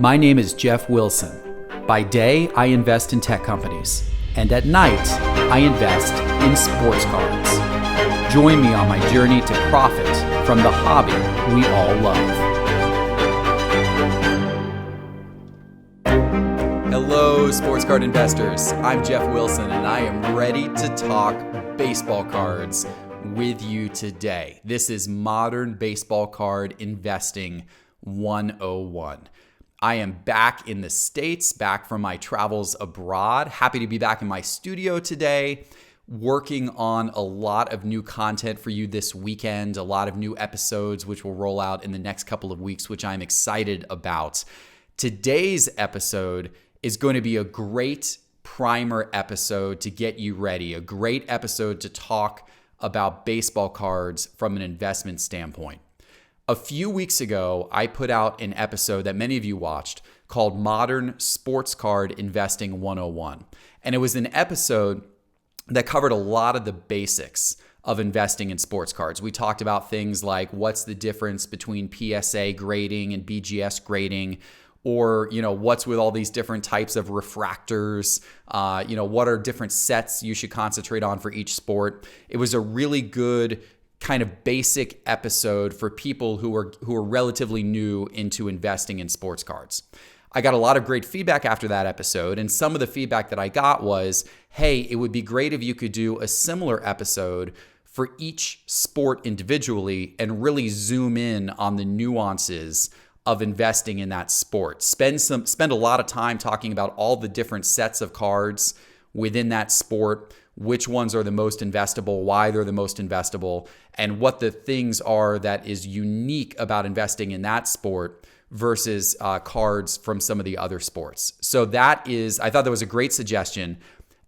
My name is Jeff Wilson. By day, I invest in tech companies, and at night, I invest in sports cards. Join me on my journey to profit from the hobby we all love. Hello, sports card investors. I'm Jeff Wilson, and I am ready to talk baseball cards with you today. This is Modern Baseball Card Investing 101. I am back in the States, back from my travels abroad. Happy to be back in my studio today, working on a lot of new content for you this weekend, a lot of new episodes which will roll out in the next couple of weeks, which I'm excited about. Today's episode is going to be a great primer episode to get you ready, a great episode to talk about baseball cards from an investment standpoint. A few weeks ago, I put out an episode that many of you watched called Modern Sports Card Investing 101. And it was an episode that covered a lot of the basics of investing in sports cards. We talked about things like what's the difference between PSA grading and BGS grading, or what's with all these different types of refractors, what are different sets you should concentrate on for each sport. It was a really good kind of basic episode for people who are relatively new into investing in sports cards. I got a lot of great feedback after that episode, and some of the feedback that I got was, hey, it would be great if you could do a similar episode for each sport individually and really zoom in on the nuances of investing in that sport. Spend a lot of time talking about all the different sets of cards within that sport, which ones are the most investable, why they're the most investable, and what the things are that is unique about investing in that sport versus cards from some of the other sports. So I thought that was a great suggestion,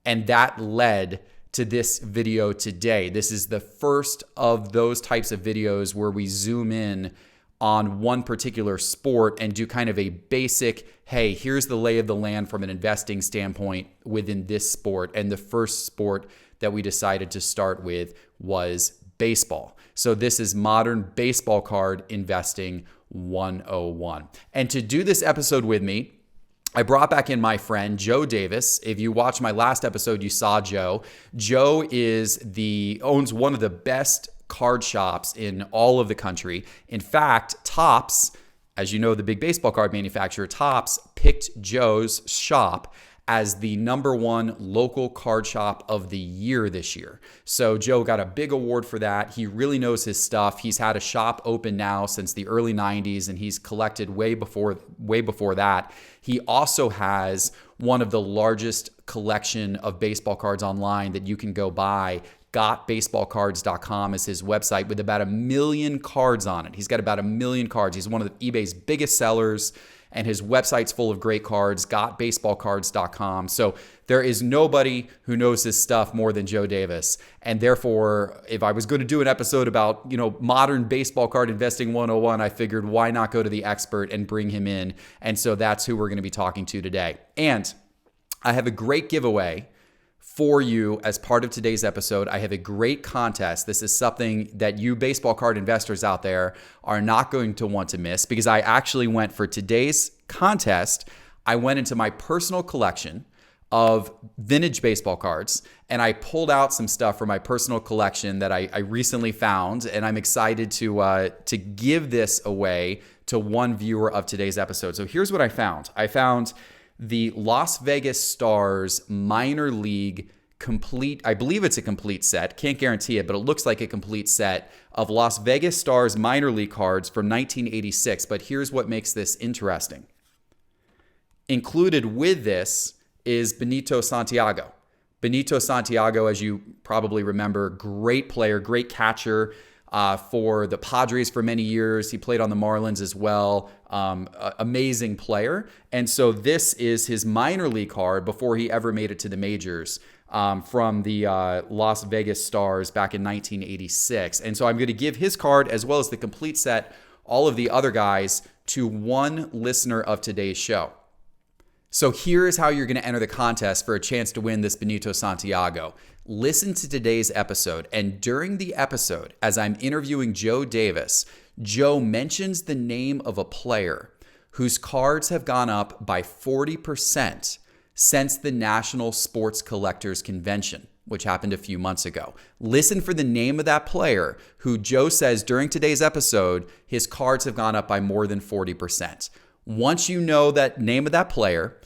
and that led to this video today. This is the first of those types of videos where we zoom in on one particular sport and do kind of a basic, hey, here's the lay of the land from an investing standpoint within this sport. And the first sport that we decided to start with was baseball. So this is Modern Baseball Card Investing 101. And to do this episode with me, I brought back in my friend, Joe Davis. If you watched my last episode, you saw Joe. Joe owns one of the best card shops in all of the country. In fact, Topps, as you know, the big baseball card manufacturer, Topps picked Joe's shop as the #1 local card shop of the year this year. So Joe got a big award for that. He really knows his stuff. He's had a shop open now since the early 90s, and he's collected way before that. He also has one of the largest collection of baseball cards online that you can go buy. GotBaseballCards.com is his website with about 1 million cards on it. He's got about 1 million cards. He's one of eBay's biggest sellers, and his website's full of great cards, GotBaseballCards.com. So there is nobody who knows his stuff more than Joe Davis. And therefore, if I was going to do an episode about, modern baseball card investing 101, I figured why not go to the expert and bring him in. And so that's who we're going to be talking to today. And I have a great giveaway for you as part of today's episode. I have a great contest. This is something that you baseball card investors out there are not going to want to miss, because I actually went for today's contest. I went into my personal collection of vintage baseball cards, and I pulled out some stuff from my personal collection that I recently found, and I'm excited to give this away to one viewer of today's episode. So here's what I found. I found the Las Vegas Stars Minor League complete, I believe it's a complete set, can't guarantee it, but it looks like a complete set of Las Vegas Stars Minor League cards from 1986. But here's what makes this interesting. Included with this is Benito Santiago. Benito Santiago, as you probably remember, great player, great catcher for the Padres for many years. He played on the Marlins as well. Amazing player. And so this is his minor league card before he ever made it to the majors, from the Las Vegas Stars back in 1986. And so I'm going to give his card as well as the complete set, all of the other guys, to one listener of today's show. So here's how you're going to enter the contest for a chance to win this Benito Santiago. Listen to today's episode, and during the episode, as I'm interviewing Joe Davis, Joe mentions the name of a player whose cards have gone up by 40% since the National Sports Collectors Convention, which happened a few months ago. Listen for the name of that player who Joe says during today's episode, his cards have gone up by more than 40%. Once you know that name of that player,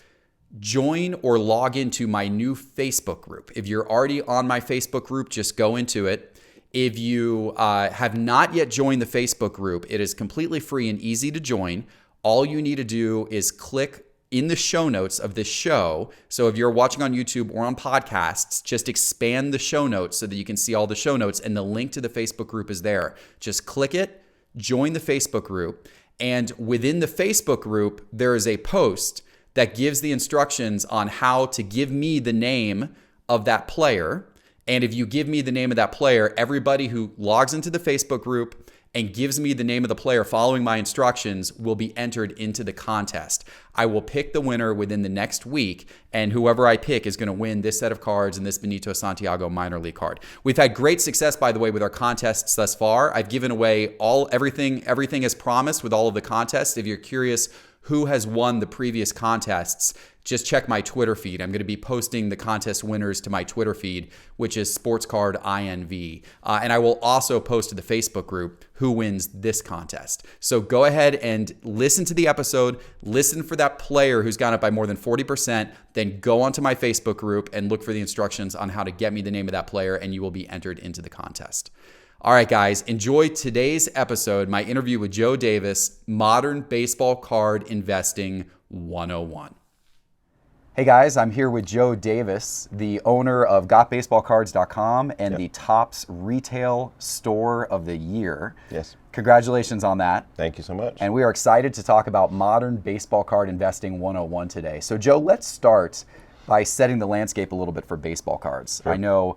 join or log into my new Facebook group. If you're already on my Facebook group, just go into it. If you have not yet joined the Facebook group, it is completely free and easy to join. All you need to do is click in the show notes of this show. So if you're watching on YouTube or on podcasts, just expand the show notes so that you can see all the show notes, and the link to the Facebook group is there. Just click it, join the Facebook group, and within the Facebook group, there is a post that gives the instructions on how to give me the name of that player. And if you give me the name of that player, everybody who logs into the Facebook group and gives me the name of the player following my instructions will be entered into the contest. I will pick the winner within the next week, and whoever I pick is going to win this set of cards and this Benito Santiago minor league card. We've had great success, by the way, with our contests thus far. I've given away everything as promised with all of the contests. If you're curious who has won the previous contests, just check my Twitter feed. I'm going to be posting the contest winners to my Twitter feed, which is SportsCardINV. And I will also post to the Facebook group who wins this contest. So go ahead and listen to the episode, listen for that player who's gone up by more than 40%, then go onto my Facebook group and look for the instructions on how to get me the name of that player, and you will be entered into the contest. All right, guys, enjoy today's episode, my interview with Joe Davis, Modern Baseball Card Investing 101. Hey, guys, I'm here with Joe Davis, the owner of GotBaseballCards.com and the Topps Retail Store of the Year. Yes. Congratulations on that. Thank you so much. And we are excited to talk about Modern Baseball Card Investing 101 today. So, Joe, let's start by setting the landscape a little bit for baseball cards. Sure. I know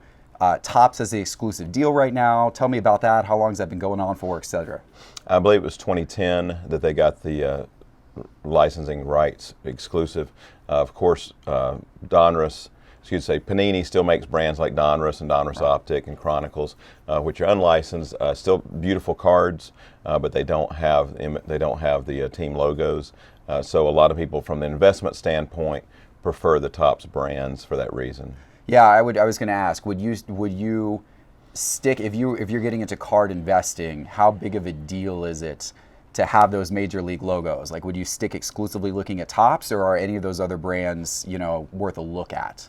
Topps has the exclusive deal right now. Tell me about that. How long has that been going on for, et cetera? I believe it was 2010 that they got the licensing rights exclusive. Of course, Donruss, Panini still makes brands like Donruss and Donruss Optic and Chronicles, which are unlicensed. Still beautiful cards, but they don't have the team logos. So a lot of people, from the investment standpoint, prefer the Topps brands for that reason. Yeah, I was going to ask, would you stick, if you're getting into card investing, how big of a deal is it to have those major league logos? Like, would you stick exclusively looking at Topps, or are any of those other brands, worth a look at?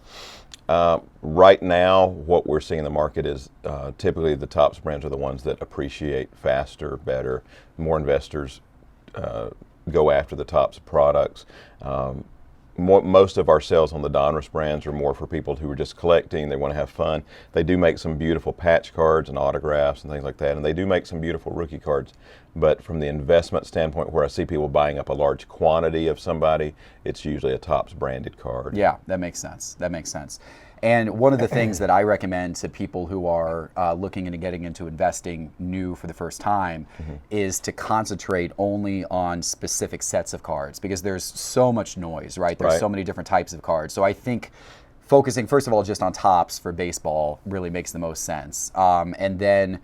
Right now, what we're seeing in the market is typically the Topps brands are the ones that appreciate faster, better. More investors go after the Topps products. Most of our sales on the Donruss brands are more for people who are just collecting. They want to have fun. They do make some beautiful patch cards and autographs and things like that, and they do make some beautiful rookie cards. But from the investment standpoint, where I see people buying up a large quantity of somebody, it's usually a Topps branded card. Yeah, that makes sense. And one of the things that I recommend to people who are looking into getting into investing new for the first time is to concentrate only on specific sets of cards, because there's so much noise, right? There's so many different types of cards. So I think focusing, first of all, just on Topps for baseball really makes the most sense. And then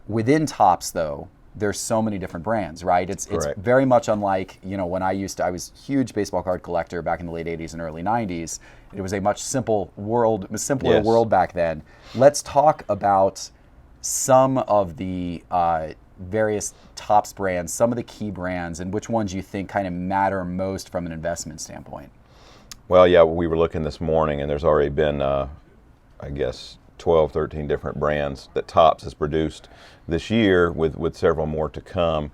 within Topps, though, there's so many different brands, right? It's very much unlike, when I was a huge baseball card collector back in the late 80s and early 90s. It was a much simpler world back then. Let's talk about some of the various Topps brands, some of the key brands, and which ones you think kind of matter most from an investment standpoint. Well, yeah, we were looking this morning, and there's already been, 12, 13 different brands that Topps has produced this year, with several more to come.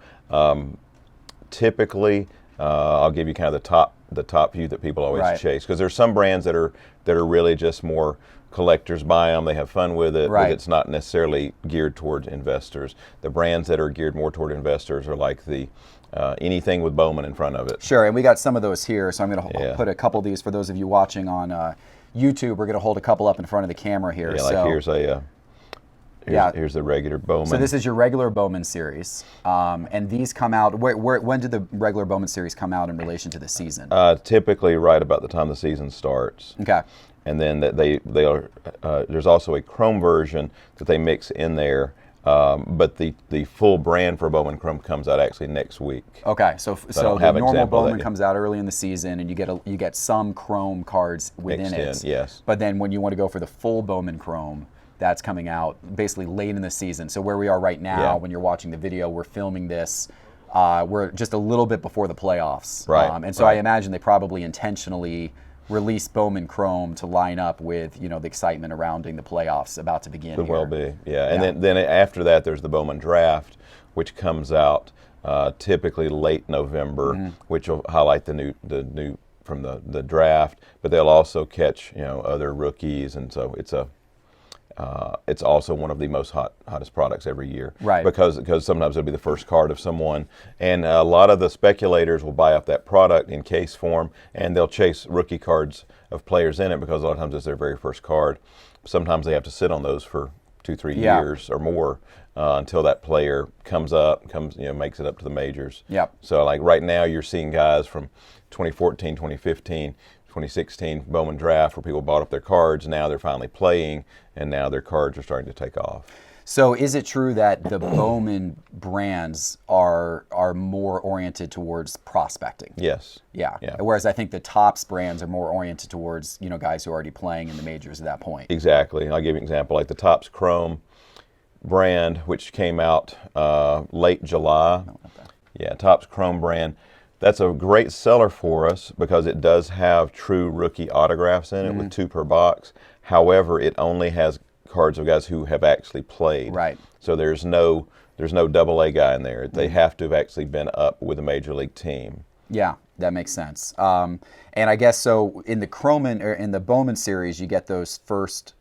Typically, I'll give you kind of the top view that people always chase, because there's some brands that are really just more collectors buy them, they have fun with it, but it's not necessarily geared towards investors. The brands that are geared more toward investors are like the anything with Bowman in front of it. Sure, and we got some of those here, so I'm going to put a couple of these for those of you watching on YouTube. We're going to hold a couple up in front of the camera here. Yeah, here's the regular Bowman. So this is your regular Bowman series, and these come out. When did the regular Bowman series come out in relation to the season? Typically, right about the time the season starts. Okay. And then they are there's also a chrome version that they mix in there But the full brand for Bowman Chrome comes out actually next week. Okay, so I don't the have an normal example of that Bowman yet. comes out early in the season, and you get some Chrome cards within it. Extend, yes. But then when you want to go for the full Bowman Chrome, that's coming out basically late in the season. So where we are right now, Yeah. when you're watching the video, we're filming this. We're just a little bit before the playoffs, Right, and so right. I imagine they probably intentionally release Bowman Chrome to line up with the excitement surrounding the playoffs about to begin. Could here. well be, yeah. And then after that, there's the Bowman Draft, which comes out typically late November, which will highlight the new from the draft. But they'll also catch other rookies, and so it's also one of the most hottest products every year, Right? Because sometimes it'll be the first card of someone, and a lot of the speculators will buy up that product in case form, and they'll chase rookie cards of players in it because a lot of times it's their very first card. Sometimes they have to sit on those for 2-3 Yeah. years or more until that player comes makes it up to the majors. Yep. So like right now, you're seeing guys from 2014, 2015. 2016 Bowman Draft where people bought up their cards. Now they're finally playing, and now their cards are starting to take off. So is it true that the Bowman brands are more oriented towards prospecting? Yes. Yeah. Yeah. Whereas I think the Topps brands are more oriented towards guys who are already playing in the majors at that point. Exactly. I'll give you an example. Like the Topps Chrome brand, which came out late July. Yeah, Topps Chrome brand. That's a great seller for us because it does have true rookie autographs in it with 2 per box. However, it only has cards of guys who have actually played. Right. So there's no AA guy in there. They have to have actually been up with a major league team. Yeah, that makes sense. And I guess so in the Bowman series, you get those first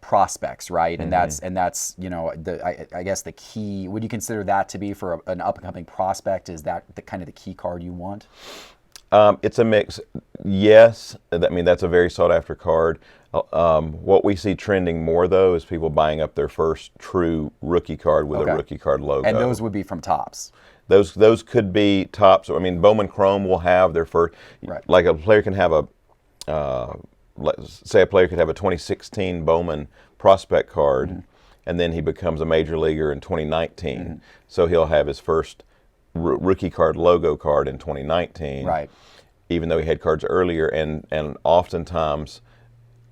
prospects, right? And that's I guess the key. Would you consider that to be for an upcoming prospect? Is that the kind of the key card you want? It's a mix. Yes, that's a very sought after card. What we see trending more though is people buying up their first true rookie card with a rookie card logo. And those would be from Topps. Those could be Topps. Bowman Chrome will have their first. Right. Like a player can have let's say a player could have a 2016 Bowman prospect card, and then he becomes a major leaguer in 2019. So he'll have his first rookie card logo card in 2019. Right. Even though he had cards earlier, and oftentimes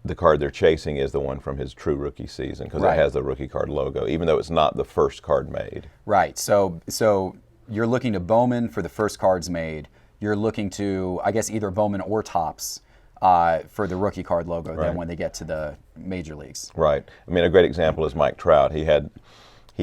the card they're chasing is the one from his true rookie season because Right. it has the rookie card logo, even though it's not the first card made. Right. So you're looking to Bowman for the first cards made. You're looking to, I guess, either Bowman or Topps for the rookie card logo. Right. Then when they get to the major leagues. Right. A great example is Mike Trout. He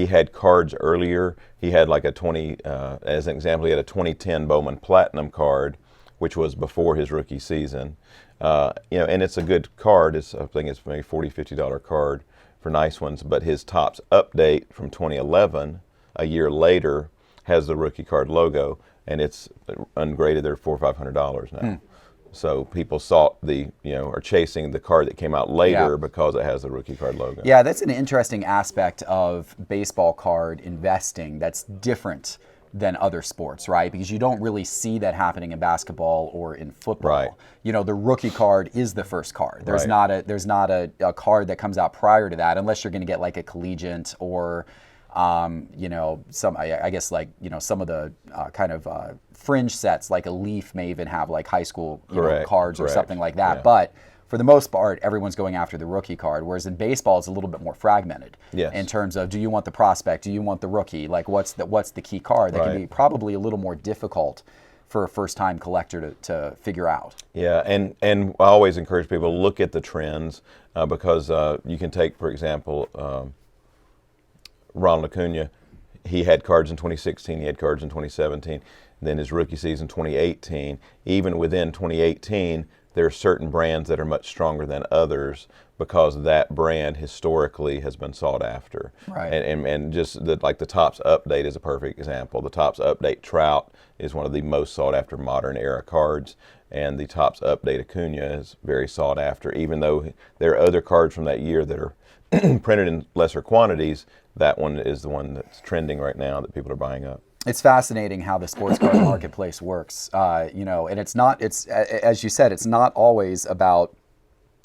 had cards earlier. He had like as an example, he had a 2010 Bowman Platinum card, which was before his rookie season. And it's a good card. I think it's maybe $40, $50 card for nice ones. But his Topps update from 2011, a year later, has the rookie card logo, and it's ungraded. They're $400 or $500 now. So people are chasing the card that came out later because it has the rookie card logo. Yeah, that's an interesting aspect of baseball card investing that's different than other sports, right? Because you don't really see that happening in basketball or in football. Right. The rookie card is the first card. There's Right. not a card that comes out prior to that, unless you're going to get like a collegiate or some of the kind of fringe sets, like a Leaf may even have like high school cards or Correct. something like that. Yeah. But for the most part, everyone's going after the rookie card, whereas in baseball, it's a little bit more fragmented. Yes. In terms of, do you want the prospect? Do you want the rookie? Like, what's the key card? That can be probably a little more difficult for a first-time collector to figure out. Yeah, and I always encourage people to look at the trends because you can take, for example, Ronald Cunha. He had cards in 2016. He had cards in 2017. Then his rookie season, 2018. Even within 2018, there are certain brands that are much stronger than others because that brand historically has been sought after. Right. And just like the Topps Update is a perfect example. The Topps Update Trout is one of the most sought after modern era cards, and the Topps Update Cunha is very sought after. Even though there are other cards from that year that are printed in lesser quantities, that one is the one that's trending right now that people are buying up. It's fascinating how the sports card marketplace works, and it's as you said, it's not always about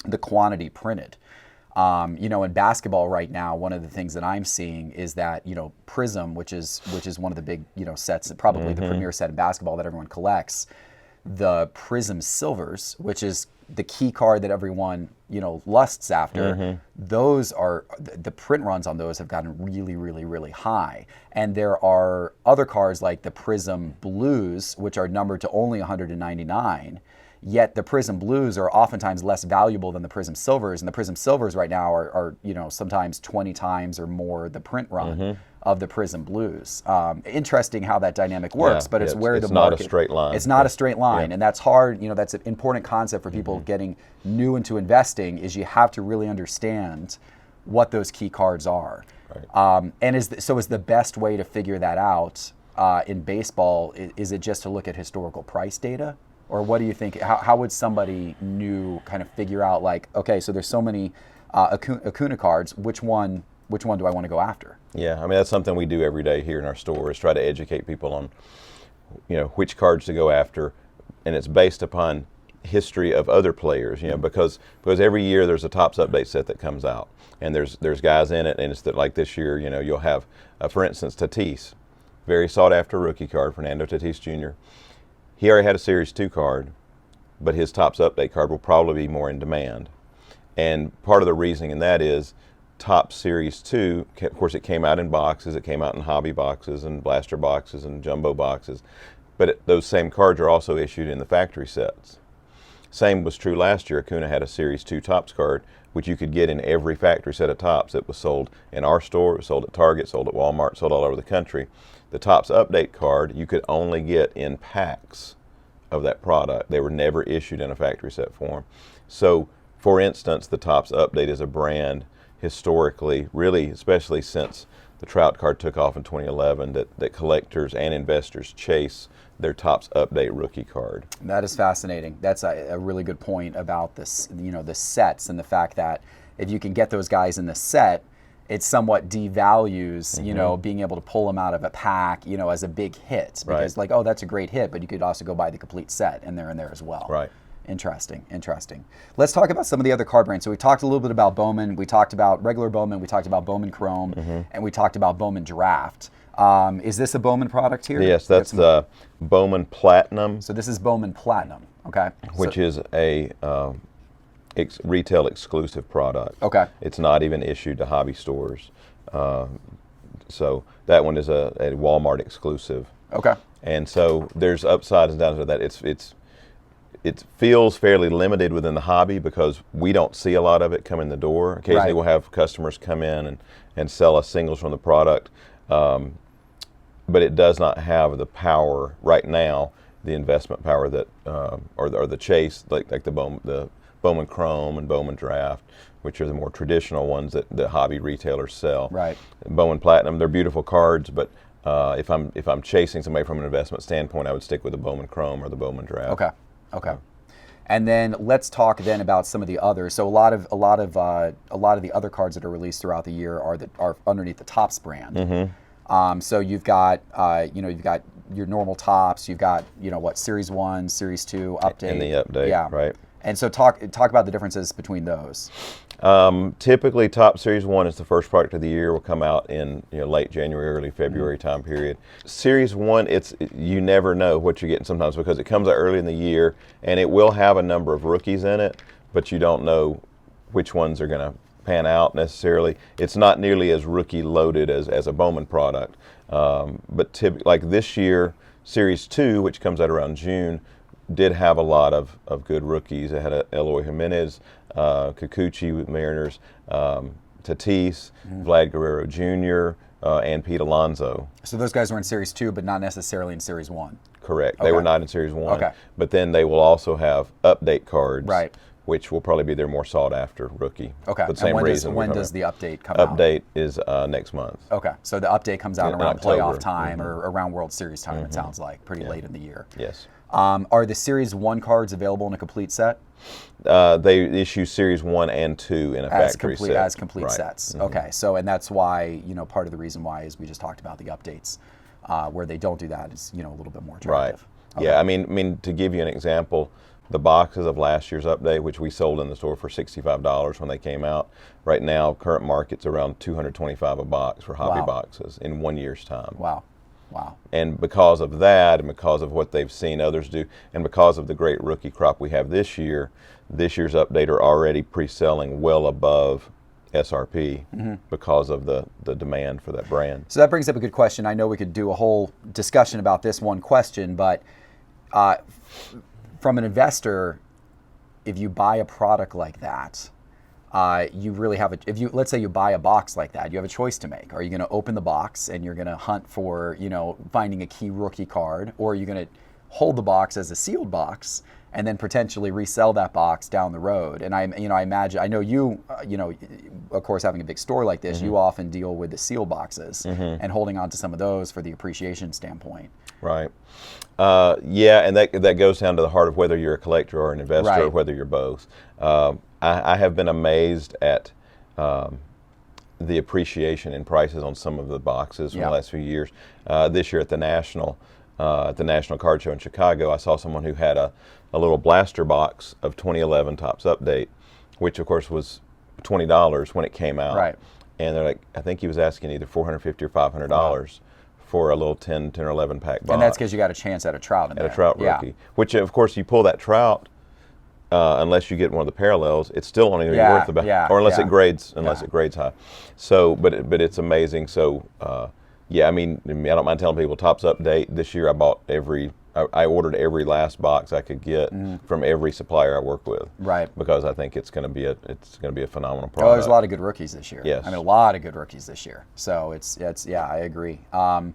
the quantity printed. In basketball right now, one of the things that I'm seeing is that, Prism, which is one of the big, sets, probably the premier set in basketball that everyone collects, the Prism Silvers, which is the key card that everyone, lusts after, those are, the print runs on those have gotten really, really, really high. And there are other cards like the Prism Blues, which are numbered to only 199. Yet the Prism Blues are oftentimes less valuable than the Prism Silvers, and the Prism Silvers right now are sometimes 20 times or more the print run of the Prism Blues. Interesting how that dynamic works, but it's where the market... It's not a straight line. It's not a straight line, and that's hard. That's an important concept for people getting new into investing, is you have to really understand what those key cards are. Right. And is the best way to figure that out in baseball, is it just to look at historical price data? Or what do you think? How would somebody new kind of figure out, like, okay, so there's so many Cunha cards, which one do I want to go after? Yeah, I mean, that's something we do every day here in our store, is try to educate people on, which cards to go after, and it's based upon history of other players, because every year there's a Topps update set that comes out, and there's guys in it, and it's that, like this year, you'll have, for instance, Tatis, very sought after rookie card, Fernando Tatis Jr. He already had a Series 2 card, but his Topps update card will probably be more in demand. And part of the reasoning in that is Topps Series 2, of course, it came out in boxes, it came out in hobby boxes and blaster boxes and jumbo boxes, but those same cards are also issued in the factory sets. Same was true last year. Cunha had a Series 2 Topps card, which you could get in every factory set of Topps. It was sold in our store, it was sold at Target, sold at Walmart, sold all over the country. The Topps update card you could only get in packs of that product. They were never issued in a factory set form. So, for instance, the Topps update is a brand historically, really, especially since the Trout card took off in 2011, that collectors and investors chase their Topps update rookie card. That is fascinating. That's a really good point about this, the sets, and the fact that if you can get those guys in the set, it somewhat devalues, being able to pull them out of a pack, as a big hit. Because like, oh, that's a great hit, but you could also go buy the complete set, and they're in there as well. Right. Interesting. Let's talk about some of the other card brands. So we talked a little bit about Bowman. We talked about regular Bowman. We talked about Bowman Chrome, and we talked about Bowman Draft. Is this a Bowman product here? Yes, that's the Bowman Platinum. So this is Bowman Platinum, okay? Which is a retail exclusive product. Okay. It's not even issued to hobby stores. So that one is a Walmart exclusive. Okay. And so there's upsides and downs to that. It feels fairly limited within the hobby because we don't see a lot of it come in the door. Occasionally we'll have customers come in and sell us singles from the product. But it does not have the power right now, the investment power that, or the chase, like the Bowman Chrome and Bowman Draft, which are the more traditional ones that the hobby retailers sell. Right. Bowman Platinum, they're beautiful cards, but if I'm chasing somebody from an investment standpoint, I would stick with the Bowman Chrome or the Bowman Draft. Okay. And then let's talk then about some of the others. So a lot of the other cards that are released throughout the year are underneath the Topps brand. So you've got your normal Topps. You've got Series 1, Series 2, Update. And the Update, right. And so talk about the differences between those. Typically, Topps Series 1 is the first product of the year. Will come out in late January, early February time period. Series 1, you never know what you're getting sometimes because it comes out early in the year, and it will have a number of rookies in it, but you don't know which ones are going to pan out necessarily. It's not nearly as rookie loaded as a Bowman product. But like this year, Series 2, which comes out around June, did have a lot of good rookies. It had Eloy Jimenez, Kikuchi with Mariners, Tatis, Vlad Guerrero Jr., and Pete Alonso. So those guys were in Series 2, but not necessarily in Series 1. Correct. They were not in Series 1. Okay. But then they will also have update cards. Right. Which will probably be their more sought-after rookie. Okay. For the same reason. When does the update come out? Update is next month. Okay. So the update comes out around October. Playoff time or around World Series time, it sounds like, pretty late in the year. Yes. Are the Series 1 cards available in a complete set? They issue Series 1 and 2 in a factory set. As complete sets. Okay. So, and that's why, part of the reason why is we just talked about the updates. Where they don't do that is, a little bit more attractive. Right. Okay. Yeah, I mean, to give you an example, the boxes of last year's update, which we sold in the store for $65 when they came out. Right now, current market's around $225 a box for hobby boxes in 1 year's time. Wow. And because of that, and because of what they've seen others do, and because of the great rookie crop we have this year's update are already pre-selling well above SRP because of the demand for that brand. So that brings up a good question. I know we could do a whole discussion about this one question, but from an investor, if you buy a product like that, you really have let's say you buy a box like that, you have a choice to make. Are you going to open the box and you're going to hunt for, finding a key rookie card, or are you going to hold the box as a sealed box and then potentially resell that box down the road? And I imagine, I know you, of course, having a big store like this, you often deal with the seal boxes and holding on to some of those for the appreciation standpoint. Right. And that goes down to the heart of whether you're a collector or an investor, or whether you're both. I have been amazed at the appreciation in prices on some of the boxes from the last few years. This year at the National Card Show in Chicago, I saw someone who had a little blaster box of 2011 Topps Update, which of course was $20 when it came out. Right. And they're like, I think he was asking either $450 or $500 for a little 10 or 11 pack box. And that's because you got a chance at a trout in there. At a trout rookie, which of course you pull that trout, unless you get one of the parallels, it's still only going to be worth about, or unless it grades high. So, but it's amazing. So, I don't mind telling people Topps Update this year. I ordered every last box I could get from every supplier I work with. Right. Because I think it's going to be a phenomenal product. Oh, there's a lot of good rookies this year. Yes. I mean, a lot of good rookies this year. So it's I agree. I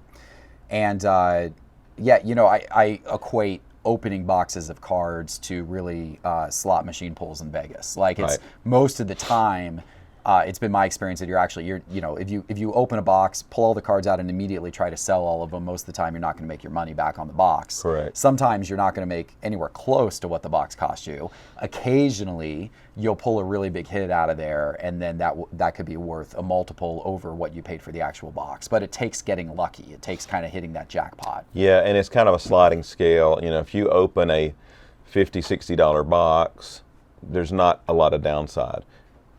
equate opening boxes of cards to really slot machine pulls in Vegas. Like it's most of the time, it's been my experience that if you open a box, pull all the cards out and immediately try to sell all of them, most of the time you're not going to make your money back on the box. Correct. Sometimes you're not going to make anywhere close to what the box cost you. Occasionally you'll pull a really big hit out of there, and then that could be worth a multiple over what you paid for the actual box. But it takes getting lucky. It takes kind of hitting that jackpot. Yeah, and it's kind of a sliding scale. If you open a $50, $60 box, there's not a lot of downside.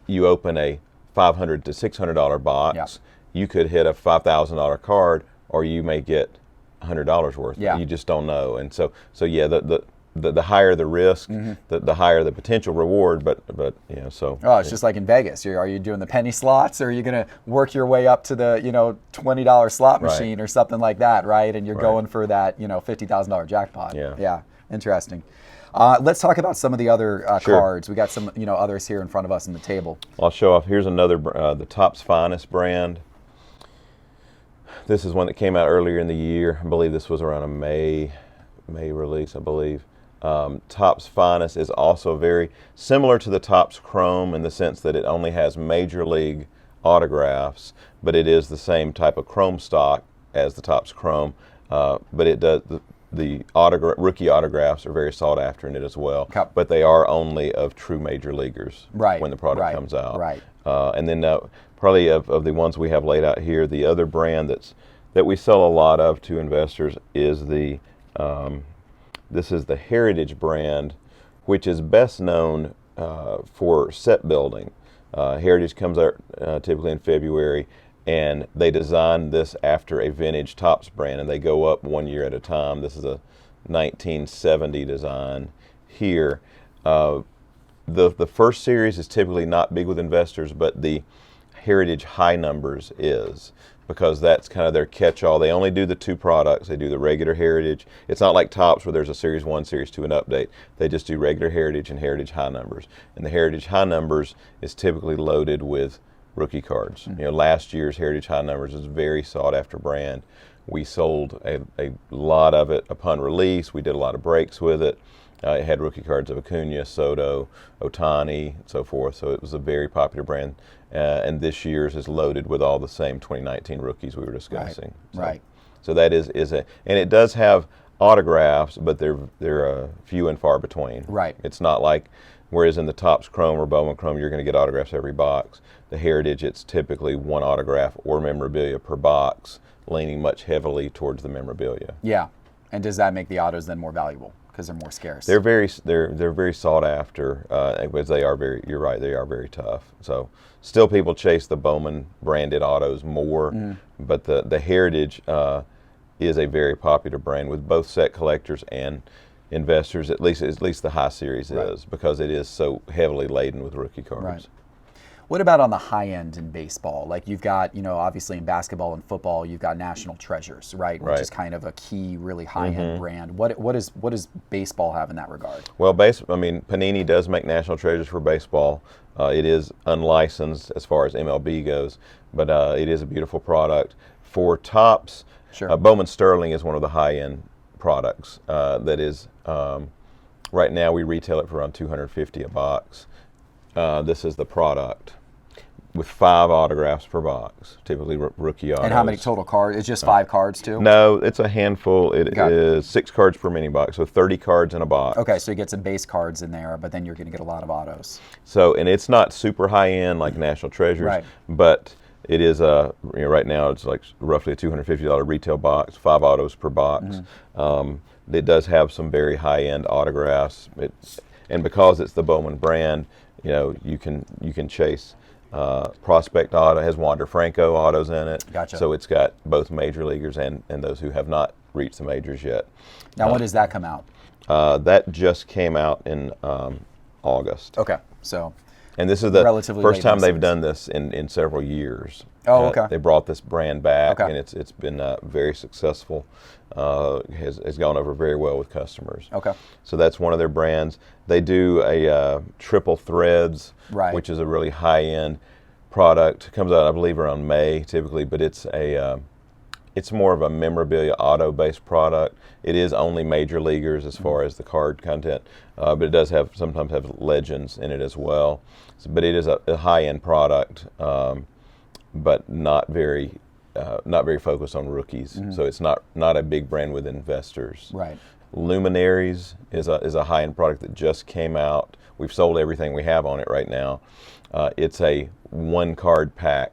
You open a $500 to $600 box, you could hit a $5,000 card, or you may get $100 worth. Yeah. You just don't know. And so the higher the risk, the higher the potential reward. But it's just like in Vegas. Are you doing the penny slots, or are you going to work your way up to the $20 slot machine or something like that, right? And you're going for that $50,000 jackpot. Yeah. Interesting. Let's talk about some of the other cards. We got some others here in front of us on the table. I'll show off. Here's another, the Topps Finest brand. This is one that came out earlier in the year. I believe this was around a May release, I believe. Topps Finest is also very similar to the Topps Chrome in the sense that it only has Major League autographs, but it is the same type of Chrome stock as the Topps Chrome, but it does the rookie autographs are very sought after in it as well, but they are only of true major leaguers when the product comes out. Right. And then probably of the ones we have laid out here, the other brand that we sell a lot of to investors is this is the Heritage brand, which is best known for set building. Heritage comes out typically in February, and they designed this after a vintage Topps brand, and they go up 1 year at a time. This is a 1970 design here. The first series is typically not big with investors, but the Heritage High Numbers is, because that's kind of their catch-all. They only do the two products. They do the regular Heritage. It's not like Topps where there's a Series 1, Series 2, and update. They just do regular Heritage and Heritage High Numbers. And the Heritage High Numbers is typically loaded with rookie cards. Last year's Heritage High Numbers is a very sought after brand. We sold a lot of it upon release. We did a lot of breaks with it. It had rookie cards of Cunha, Soto, Ohtani, and so forth. So it was a very popular brand. And this year's is loaded with all the same 2019 rookies we were discussing. Right. So that is and it does have autographs, but they're few and far between. Right. It's not like, whereas in the Topps Chrome or Bowman Chrome, you're going to get autographs every box. The Heritage, it's typically one autograph or memorabilia per box, leaning much heavily towards the memorabilia. Yeah. And does that make the autos then more valuable? because they're more scarce. They're very sought after, because they are very. You're right. They are very tough. So still, people chase the Bowman branded autos more, but the Heritage is a very popular brand with both set collectors and investors. At least the high series is, because it is so heavily laden with rookie cards. Right. What about on the high end in baseball? Like you've got, obviously in basketball and football, you've got National Treasures, right? Which is kind of a key, really high-end brand. What does baseball have in that regard? Well, Panini does make National Treasures for baseball. It is unlicensed as far as MLB goes, but it is a beautiful product. For tops, Bowman Sterling is one of the high-end products. That is, right now we retail it for around $250 a box. This is the product, with 5 autographs per box, typically rookie autos. And how many total cards? It's just 5 cards too? No, it's a handful. It is 6 cards per mini box, so 30 cards in a box. Okay, so you get some base cards in there, but then you're going to get a lot of autos. So, and it's not super high end like National Treasures, but it is right now it's like roughly a $250 retail box, 5 autos per box. It does have some very high end autographs, and because it's the Bowman brand, you can chase. Prospect auto has Wander Franco autos in it. Gotcha. So it's got both major leaguers and those who have not reached the majors yet. Now, when does that come out? That just came out in August. Okay, so and this is the relatively first time they've series. done this in several years. Oh, okay. They brought this brand back, and it's been very successful. Has gone over very well with customers. Okay. So that's one of their brands. They do a triple threads, which is a really high-end product. It comes out, I believe, around May typically, but it's more of a memorabilia auto-based product. It is only major leaguers as far as the card content, but it does sometimes have legends in it as well. But it is a high-end product, but not very focused on rookies. So it's not a big brand with investors. Right. Luminaries is a high-end product that just came out. We've sold everything we have on it right now. It's a 1-card pack,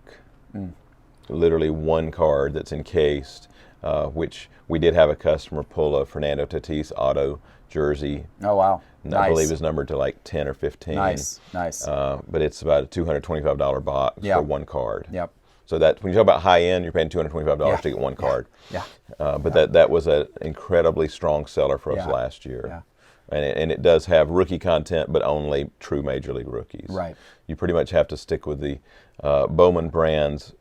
literally 1 card that's encased, which we did have a customer pull a Fernando Tatis auto jersey. Oh, wow. Nice. I believe it's numbered to like 10 or 15. Nice. But it's about a $225 box for 1 card. Yep. So that when you talk about high end, you're paying $225 to get 1 card. Yeah. But that was an incredibly strong seller for us last year. Yeah. And it does have rookie content, but only true major league rookies. Right. You pretty much have to stick with the Bowman brands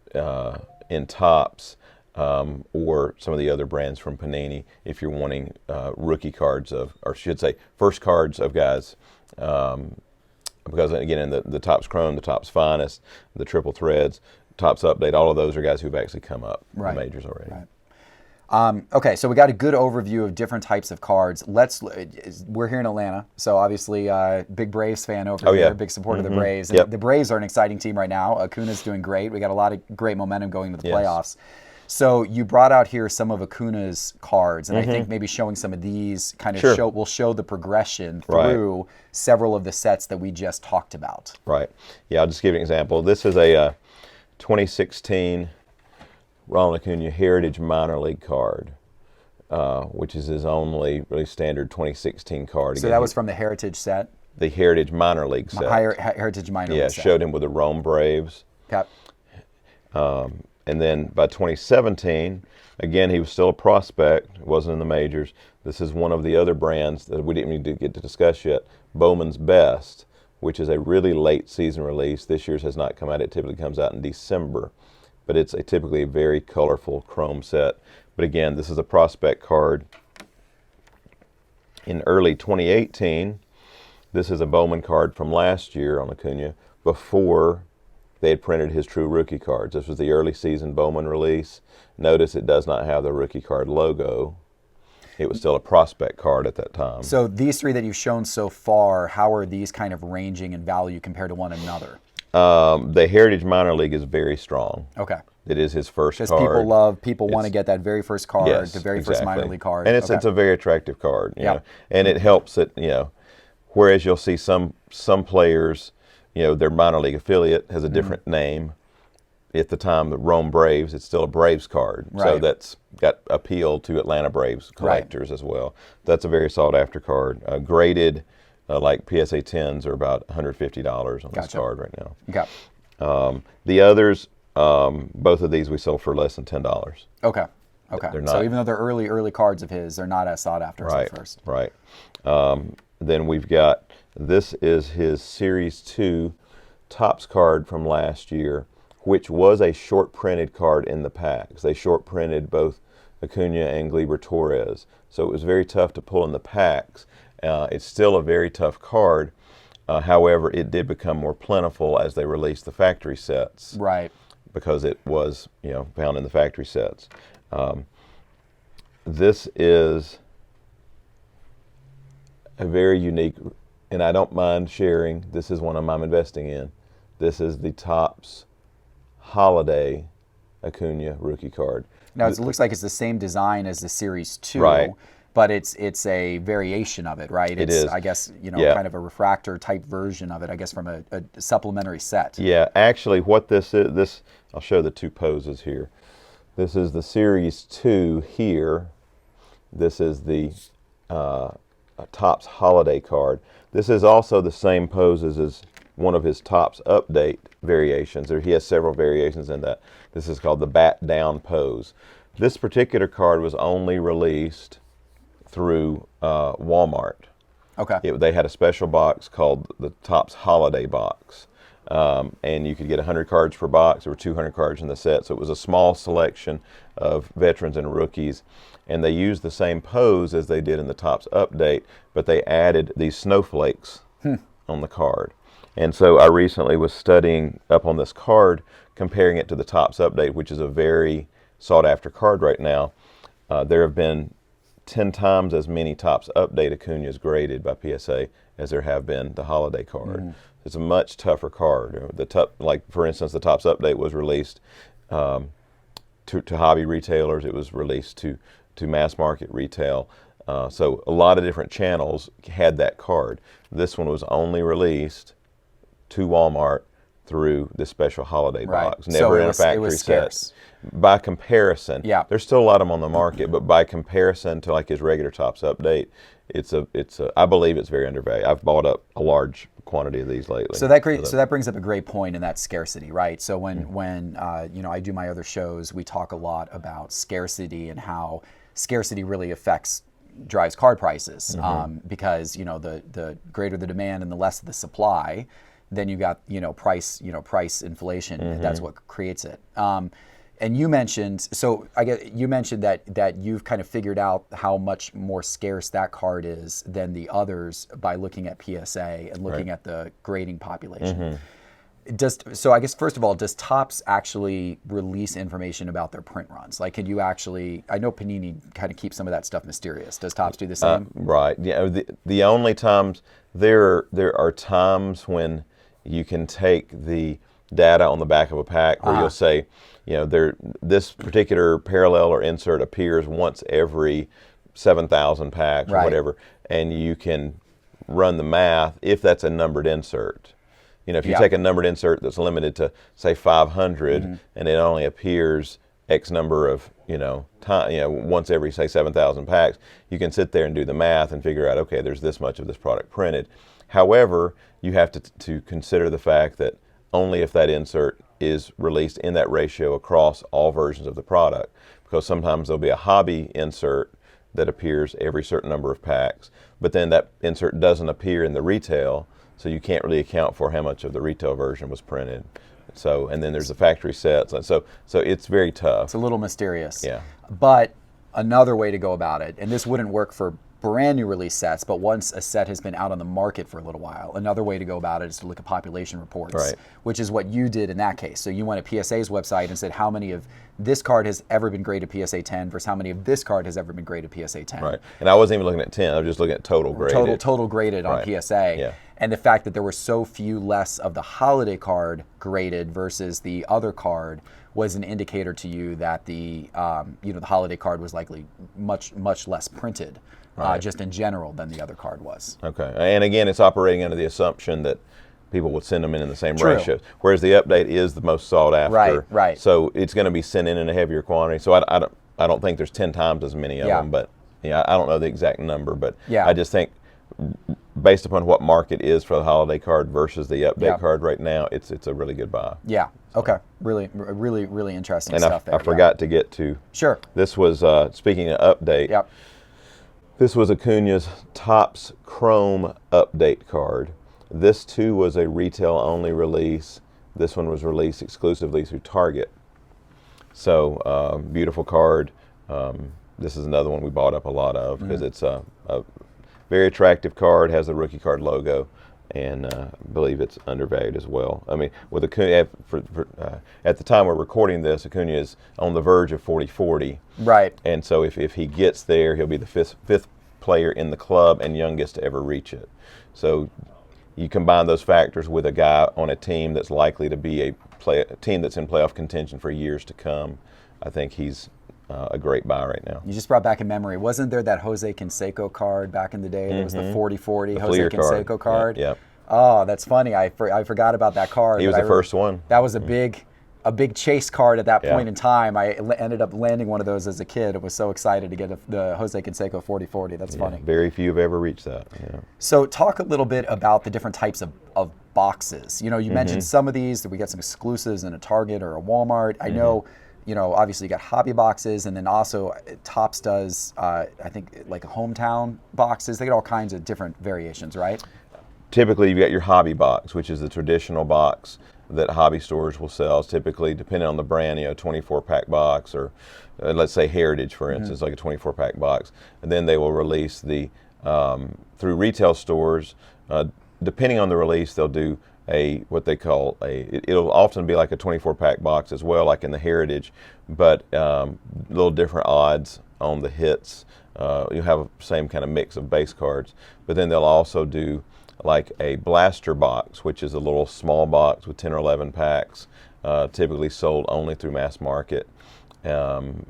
in tops, or some of the other brands from Panini if you're wanting rookie cards or I should say first cards of guys. Because again, in the Topps Chrome, the Topps Finest, the Triple Threads, Topps Update, all of those are guys who've actually come up in the majors already. Right. Okay, so we got a good overview of different types of cards. We're here in Atlanta, so obviously big Braves fan over here, big supporter of the Braves. And the Braves are an exciting team right now. Cunha's doing great. We got a lot of great momentum going into the playoffs. So you brought out here some of Acuna's cards, and I think maybe showing some of these kind of will show the progression through several of the sets that we just talked about. Right. Yeah, I'll just give you an example. This is a 2016 Ronald Acuna Heritage Minor League card, which is his only really standard 2016 card. So that was from the Heritage set? The Heritage Minor League set. Heritage Minor League set. Yeah, showed him with the Rome Braves. Okay. And then by 2017, again, he was still a prospect, wasn't in the majors. This is one of the other brands that we didn't even get to discuss yet, Bowman's Best, which is a really late season release. This year's has not come out. It typically comes out in December. But it's typically a very colorful chrome set. But again, this is a prospect card. In early 2018, this is a Bowman card from last year on Cunha before they had printed his true rookie cards. This was the early season Bowman release. Notice it does not have the rookie card logo. It was still a prospect card at that time. So these 3 that you've shown so far, how are these kind of ranging in value compared to one another? The Heritage Minor League is very strong. Okay. It is his first card. Because people want to get that very first card, the very first minor league card. And it's a very attractive card. You know? And it helps that, whereas you'll see some players, their minor league affiliate has a different name. at the time, the Rome Braves, it's still a Braves card. Right. So that's got appeal to Atlanta Braves collectors as well. That's a very sought after card. Graded, like PSA 10s are about $150 on this card right now. Okay. The others, both of these we sold for less than $10. Okay. Okay. They're not, so even though they're early cards of his, they're not as sought after as the first. Right. Then we've got, this is his Series 2 Topps card from last year, which was a short printed card in the packs. They short printed both Cunha and Gleyber Torres. So it was very tough to pull in the packs. It's still a very tough card. However, it did become more plentiful as they released the factory sets. Right. Because it was, found in the factory sets. This is a very unique, and I don't mind sharing, this is one I'm investing in. This is the Topps Holiday Acuna rookie card. Now, it looks like it's the same design as the Series 2. Right. But it's a variation of it, right? It is. I guess, kind of a refractor type version of it, I guess, from a supplementary set. Yeah, actually what this is, I'll show the two poses here. This is the Series 2 here. This is the Topps Holiday card. This is also the same poses as one of his Topps Update variations. He has several variations in that. This is called the Bat Down pose. This particular card was only released through Walmart. Okay. They had a special box called the Topps Holiday box. And you could get 100 cards per box. There were 200 cards in the set. So it was a small selection of veterans and rookies. And they used the same pose as they did in the Topps Update, but they added these snowflakes on the card. And so I recently was studying up on this card, comparing it to the Topps Update, which is a very sought-after card right now. There have been 10 times as many Topps Update Acuñas graded by PSA as there have been the Holiday card. It's a much tougher card. Like for instance, the Topps Update was released to hobby retailers. It was released to mass market retail. So a lot of different channels had that card. This one was only released to Walmart through this special holiday box, never in a factory set. By comparison, there's still a lot of them on the market, but by comparison to like his regular Topps Update, I believe it's very undervalued. I've bought up a large quantity of these lately. So that brings up a great point in that scarcity, right? So when I do my other shows, we talk a lot about scarcity and how scarcity really drives card prices, because the greater the demand and the less the supply, then you got price inflation. That's what creates it. And you mentioned that you've kind of figured out how much more scarce that card is than the others by looking at PSA and looking at the grading population. So I guess first of all, does Topps actually release information about their print runs? Like, can you actually? I know Panini kind of keeps some of that stuff mysterious. Does Topps do the same? Right. Yeah. The only times there are times when you can take the data on the back of a pack where you'll say, this particular parallel or insert appears once every 7,000 packs or whatever, and you can run the math if that's a numbered insert. If you take a numbered insert that's limited to, say, 500, and it only appears X number of, once every, say, 7,000 packs, you can sit there and do the math and figure out, okay, there's this much of this product printed. However, you have to consider the fact that only if that insert is released in that ratio across all versions of the product, because sometimes there'll be a hobby insert that appears every certain number of packs, but then that insert doesn't appear in the retail, so you can't really account for how much of the retail version was printed. So, and then there's the factory sets, so it's very tough. It's a little mysterious. Yeah. But another way to go about it, and this wouldn't work for brand new release sets, but once a set has been out on the market for a little while, another way to go about it is to look at population reports, which is what you did in that case. So you went to PSA's website and said how many of this card has ever been graded PSA 10 versus how many of this card has ever been graded PSA 10. Right. And I wasn't even looking at 10. I was just looking at total graded. Total graded on PSA. Yeah. And the fact that there were so few less of the holiday card graded versus the other card was an indicator to you that the the holiday card was likely much less printed, just in general, than the other card was. Okay. And again, it's operating under the assumption that people would send them in the same True. ratio. Whereas the update is the most sought after. Right. So it's going to be sent in a heavier quantity. So I don't think there's 10 times as many of them, but I don't know the exact number, but I just think based upon what market is for the holiday card versus the update card right now, it's a really good buy. Yeah. Okay. Really interesting and stuff there. I forgot to get to. Sure. This was, speaking of update, this was a Cunha's Topps Chrome update card. This too was a retail only release. This one was released exclusively through Target. So beautiful card. This is another one we bought up a lot of because it's a very attractive card, has the rookie card logo, and I believe it's undervalued as well. I mean, with Acuna, at the time we're recording this, Acuna is on the verge of 40-40. Right. And so if he gets there, he'll be the fifth player in the club and youngest to ever reach it. So you combine those factors with a guy on a team that's likely to be a team that's in playoff contention for years to come. I think he's a great buy right now. You just brought back a memory. Wasn't there that Jose Canseco card back in the day? It was the 40-40 Jose Canseco card. Yeah. Oh, that's funny. I forgot about that card. He was the first one. That was a big chase card at that point in time. I ended up landing one of those as a kid. I was so excited to get the Jose Canseco 40-40. That's funny. Very few have ever reached that. Yeah. So talk a little bit about the different types of boxes. You mentioned some of these. That we get some exclusives in a Target or a Walmart. I know. Obviously you got hobby boxes, and then also Topps does, I think, like hometown boxes. They get all kinds of different variations, right? Typically, you've got your hobby box, which is the traditional box that hobby stores will sell. It's typically, depending on the brand, 24-pack box, or let's say Heritage, for instance, like a 24-pack box. And then they will release the, through retail stores, depending on the release, they'll do what they call it'll often be like a 24-pack box as well, like in the Heritage, but a little different odds on the hits. You'll have the same kind of mix of base cards, but then they'll also do like a blaster box, which is a little small box with 10 or 11 packs, typically sold only through mass market.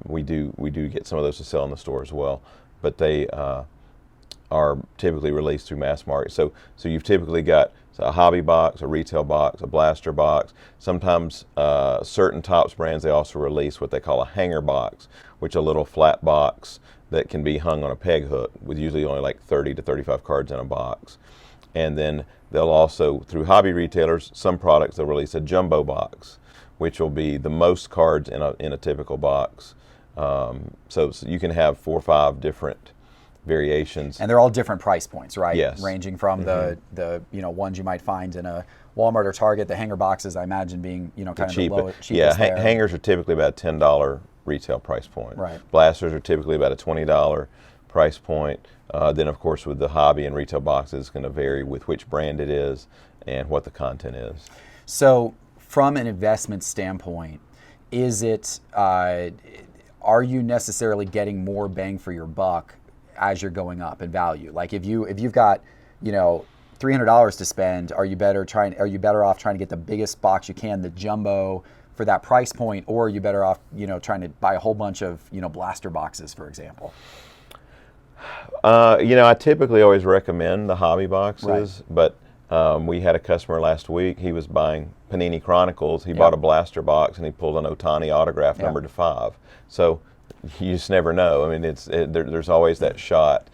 We do get some of those to sell in the store as well, but they are typically released through mass market. So you've typically got a hobby box, a retail box, a blaster box. Sometimes certain Topps brands, they also release what they call a hanger box, which is a little flat box that can be hung on a peg hook with usually only like 30 to 35 cards in a box. And then they'll also, through hobby retailers, some products they'll release a jumbo box, which will be the most cards in a typical box. So you can have 4 or 5 different variations, and they're all different price points, right? Yes. Ranging from the ones you might find in a Walmart or Target. The hanger boxes, I imagine, being kind of the cheapest. Yeah, hangers are typically about a $10 retail price point. Right. Blasters are typically about a $20 price point. Then, of course, with the hobby and retail boxes, it's going to vary with which brand it is and what the content is. So, from an investment standpoint, is it? Are you necessarily getting more bang for your buck as you're going up in value? Like if you've got $300 to spend, are you better off trying to get the biggest box you can, the jumbo, for that price point, or are you better off trying to buy a whole bunch of blaster boxes, for example? I typically always recommend the hobby boxes, right. But we had a customer last week. He was buying Panini Chronicles. He bought a blaster box and he pulled an Otani autograph numbered to 5. So you just never know. I mean, there's always that shot.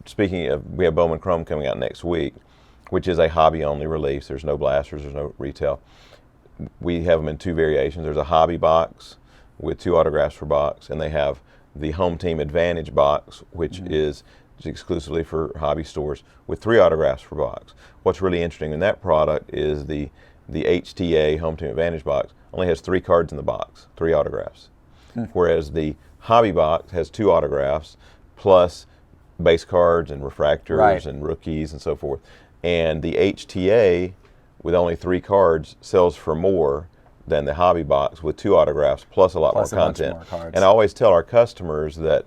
Speaking of, we have Bowman Chrome coming out next week, which is a hobby-only release. There's no blasters, there's no retail. We have them in 2 variations. There's a hobby box with 2 autographs per box, and they have the Home Team Advantage box, which is exclusively for hobby stores, with 3 autographs per box. What's really interesting in that product is the HTA Home Team Advantage box only has 3 cards in the box, 3 autographs. Whereas the hobby box has 2 autographs plus base cards and refractors and rookies and so forth. And the HTA with only 3 cards sells for more than the hobby box with 2 autographs plus a lot more content. And I always tell our customers that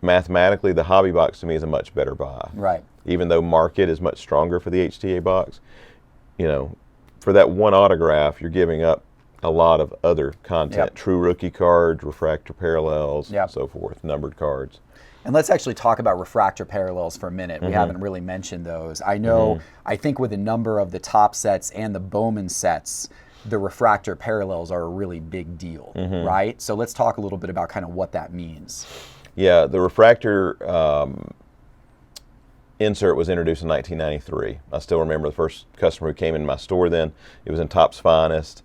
mathematically the hobby box to me is a much better buy. Right. Even though market is much stronger for the HTA box, for that 1 autograph, you're giving up a lot of other content, true rookie cards, refractor parallels, and so forth, numbered cards. And let's actually talk about refractor parallels for a minute. We haven't really mentioned those. I know, I think with a number of the top sets and the Bowman sets, the refractor parallels are a really big deal, right? So let's talk a little bit about kind of what that means. Yeah, the refractor insert was introduced in 1993. I still remember the first customer who came in my store then. It was in Topps Finest.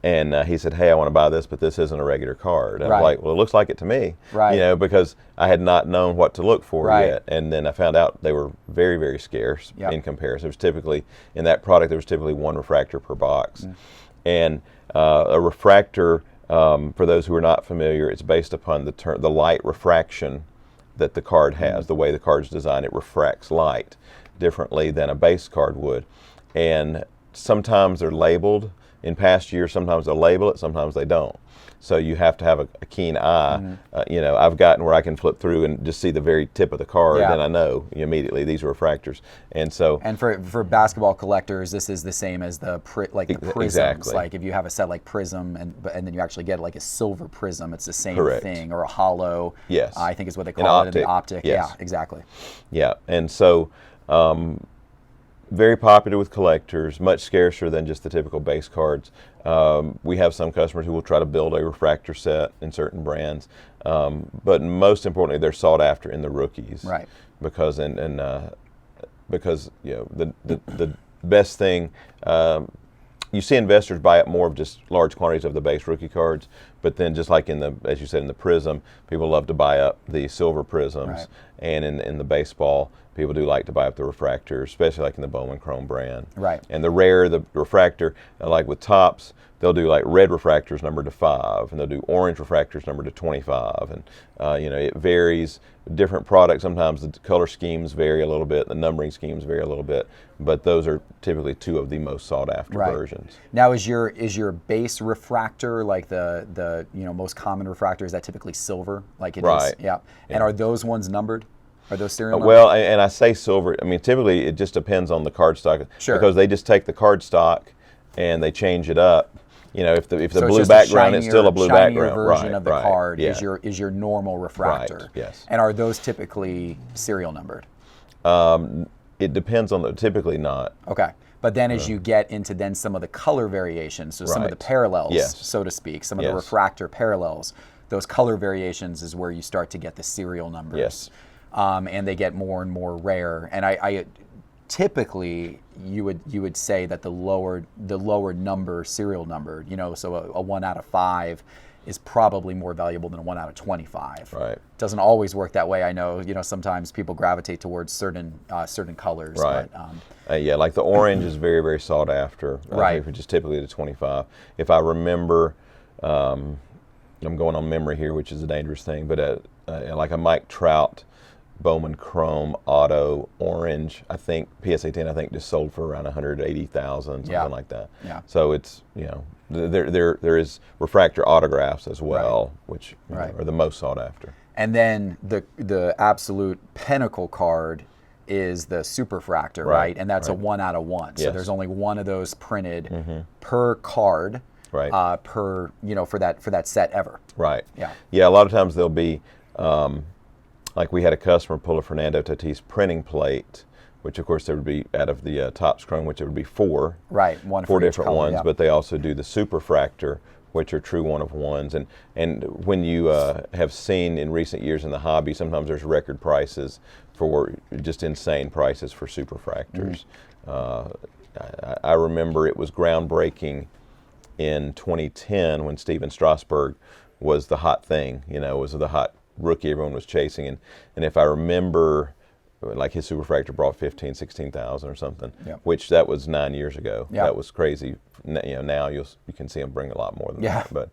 And he said, hey, I want to buy this, but this isn't a regular card. And I was like, well, it looks like it to me, because I had not known what to look for yet. And then I found out they were very, very scarce in comparison. There was typically, in that product, there was typically one refractor per box. And a refractor, for those who are not familiar, it's based upon the light refraction that the card has. The way the card's designed, it refracts light differently than a base card would. And sometimes they're labeled. In past years, sometimes they'll label it, sometimes they don't. So you have to have a keen eye. I've gotten where I can flip through and just see the very tip of the card, and I know immediately these are refractors. And so, and for basketball collectors, this is the same as the prisms. Exactly. Like if you have a set like Prism, and then you actually get like a silver Prism, it's the same thing, or a hollow. Yes, I think is what they call it in the optic. Yes. Yeah, exactly. Yeah, and so. Very popular with collectors, much scarcer than just the typical base cards. We have some customers who will try to build a refractor set in certain brands, but most importantly, they're sought after in the rookies. Right. Because because the best thing. You see investors buy up more of just large quantities of the base rookie cards, but then just like as you said, in the Prism, people love to buy up the silver Prisms, and in the baseball, people do like to buy up the refractors, especially like in the Bowman Chrome brand. Right. And the rare, the refractor, like with Topps, they'll do like red refractors numbered to 5, and they'll do orange refractors numbered to 25, and it varies. Different products, sometimes the color schemes vary a little bit, the numbering schemes vary a little bit, but those are typically two of the most sought after versions. Now, is your base refractor, like the most common refractor, is that typically silver, like it is? Yeah. And are those ones numbered? Are those serial numbers? Well, and I say silver. I mean, typically it just depends on the card stock, because they just take the card stock and they change it up. If the blue background, it's still a blue background. Version of the card is your normal refractor. Right. Yes. And are those typically serial numbered? It depends on typically not. Okay. But then as you get into then some of the color variations, so some of the parallels, so to speak, some of the refractor parallels, those color variations is where you start to get the serial numbers. Yes. And they get more and more rare. And I typically you would say that the lower number, serial number, so a 1 out of 5 is probably more valuable than a 1 out of 25. Right. Doesn't always work that way. I know, sometimes people gravitate towards certain colors. Right. But, like the orange is very, very sought after. Right. Which is typically the 25. If I remember, I'm going on memory here, which is a dangerous thing, but like a Mike Trout Bowman Chrome Auto Orange, I think PSA 10, just sold for around 180,000, something like that. Yeah. So it's there is refractor autographs as well, which are the most sought after. And then the absolute pinnacle card is the superfractor, right? And that's a 1 out of 1. So there's only one of those printed per card, per for that set ever. Right. Yeah. Yeah. A lot of times there'll be. Like we had a customer pull a Fernando Tatis printing plate, which of course there would be out of the Topps Chrome, which it would be 4. Right, four different ones, but they also do the superfractor, which are true 1-of-1s. And when you have seen in recent years in the hobby, sometimes there's record prices for just insane prices for superfractors. I remember it was groundbreaking in 2010 when Steven Strasburg was the hot thing, was the hot rookie everyone was chasing, and if I remember, like his superfractor brought 16,000 or something, which that was 9 years ago. That was crazy. Now you can see him bring a lot more than that, but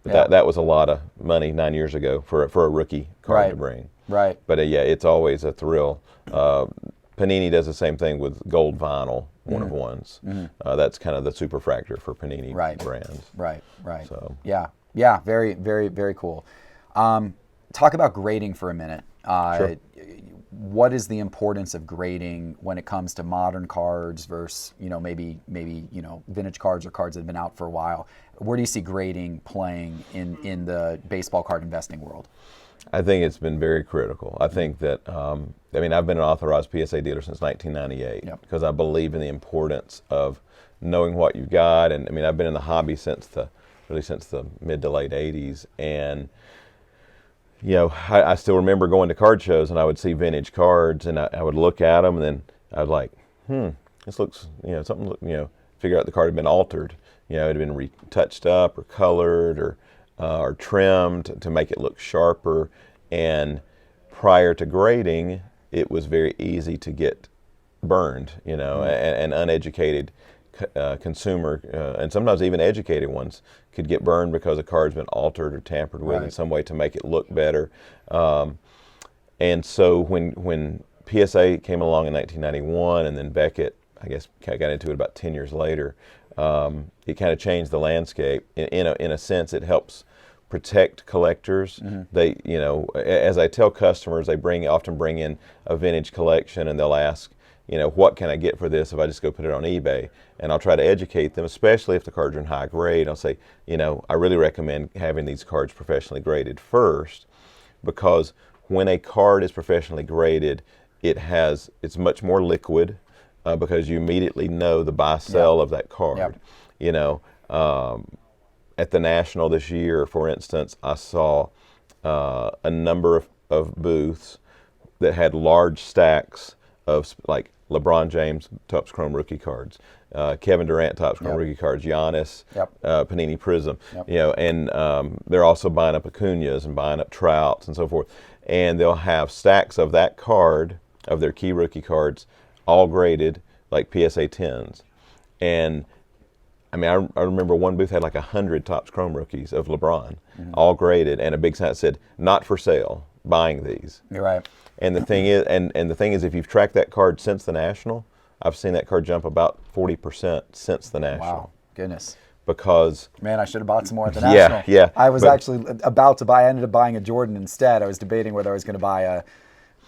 that was a lot of money 9 years ago for a rookie card to bring. Right. But it's always a thrill. Panini does the same thing with gold vinyl 1-of-1s. That's kind of the superfractor for Panini brands. Right. So Very, very, very cool. Talk about grading for a minute. Sure. What is the importance of grading when it comes to modern cards versus, maybe vintage cards or cards that have been out for a while? Where do you see grading playing in the baseball card investing world? I think it's been very critical. I think that, I've been an authorized PSA dealer since 1998 because I believe in the importance of knowing what you've got. And I've been in the hobby since the mid to late 80s. And, I still remember going to card shows and I would see vintage cards and I would look at them and then I was like, this looks, something, figure out the card had been altered. It had been retouched up or colored or trimmed to make it look sharper. And prior to grading, it was very easy to get burned, and uneducated consumer, and sometimes even educated ones, could get burned because a card's been altered or tampered with in some way to make it look better. And so when PSA came along in 1991, and then Beckett, I guess, got into it about 10 years later, it kind of changed the landscape. In a sense, it helps protect collectors. They, as I tell customers, they often bring in a vintage collection and they'll ask, what can I get for this if I just go put it on eBay? And I'll try to educate them, especially if the cards are in high grade. I'll say, I really recommend having these cards professionally graded first, because when a card is professionally graded, it's much more liquid, because you immediately know the buy-sell of that card. At the National this year, for instance, I saw a number of booths that had large stacks of like LeBron James Topps Chrome rookie cards, Kevin Durant Topps Chrome rookie cards, Giannis Panini Prism, and they're also buying up Cunhas and buying up Trouts and so forth. And they'll have stacks of that card, of their key rookie cards, all graded like PSA 10s. And I remember one booth had like 100 Topps Chrome rookies of LeBron, all graded, and a big sign that said, "Not for sale, buying these." You're right. And the thing is, and the thing is, if you've tracked that card since the National, I've seen that card jump about 40% since the National. Wow, goodness. Because man, I should have bought some more at the National. Yeah. I was actually about to buy. I ended up buying a Jordan instead. I was debating whether I was going to buy a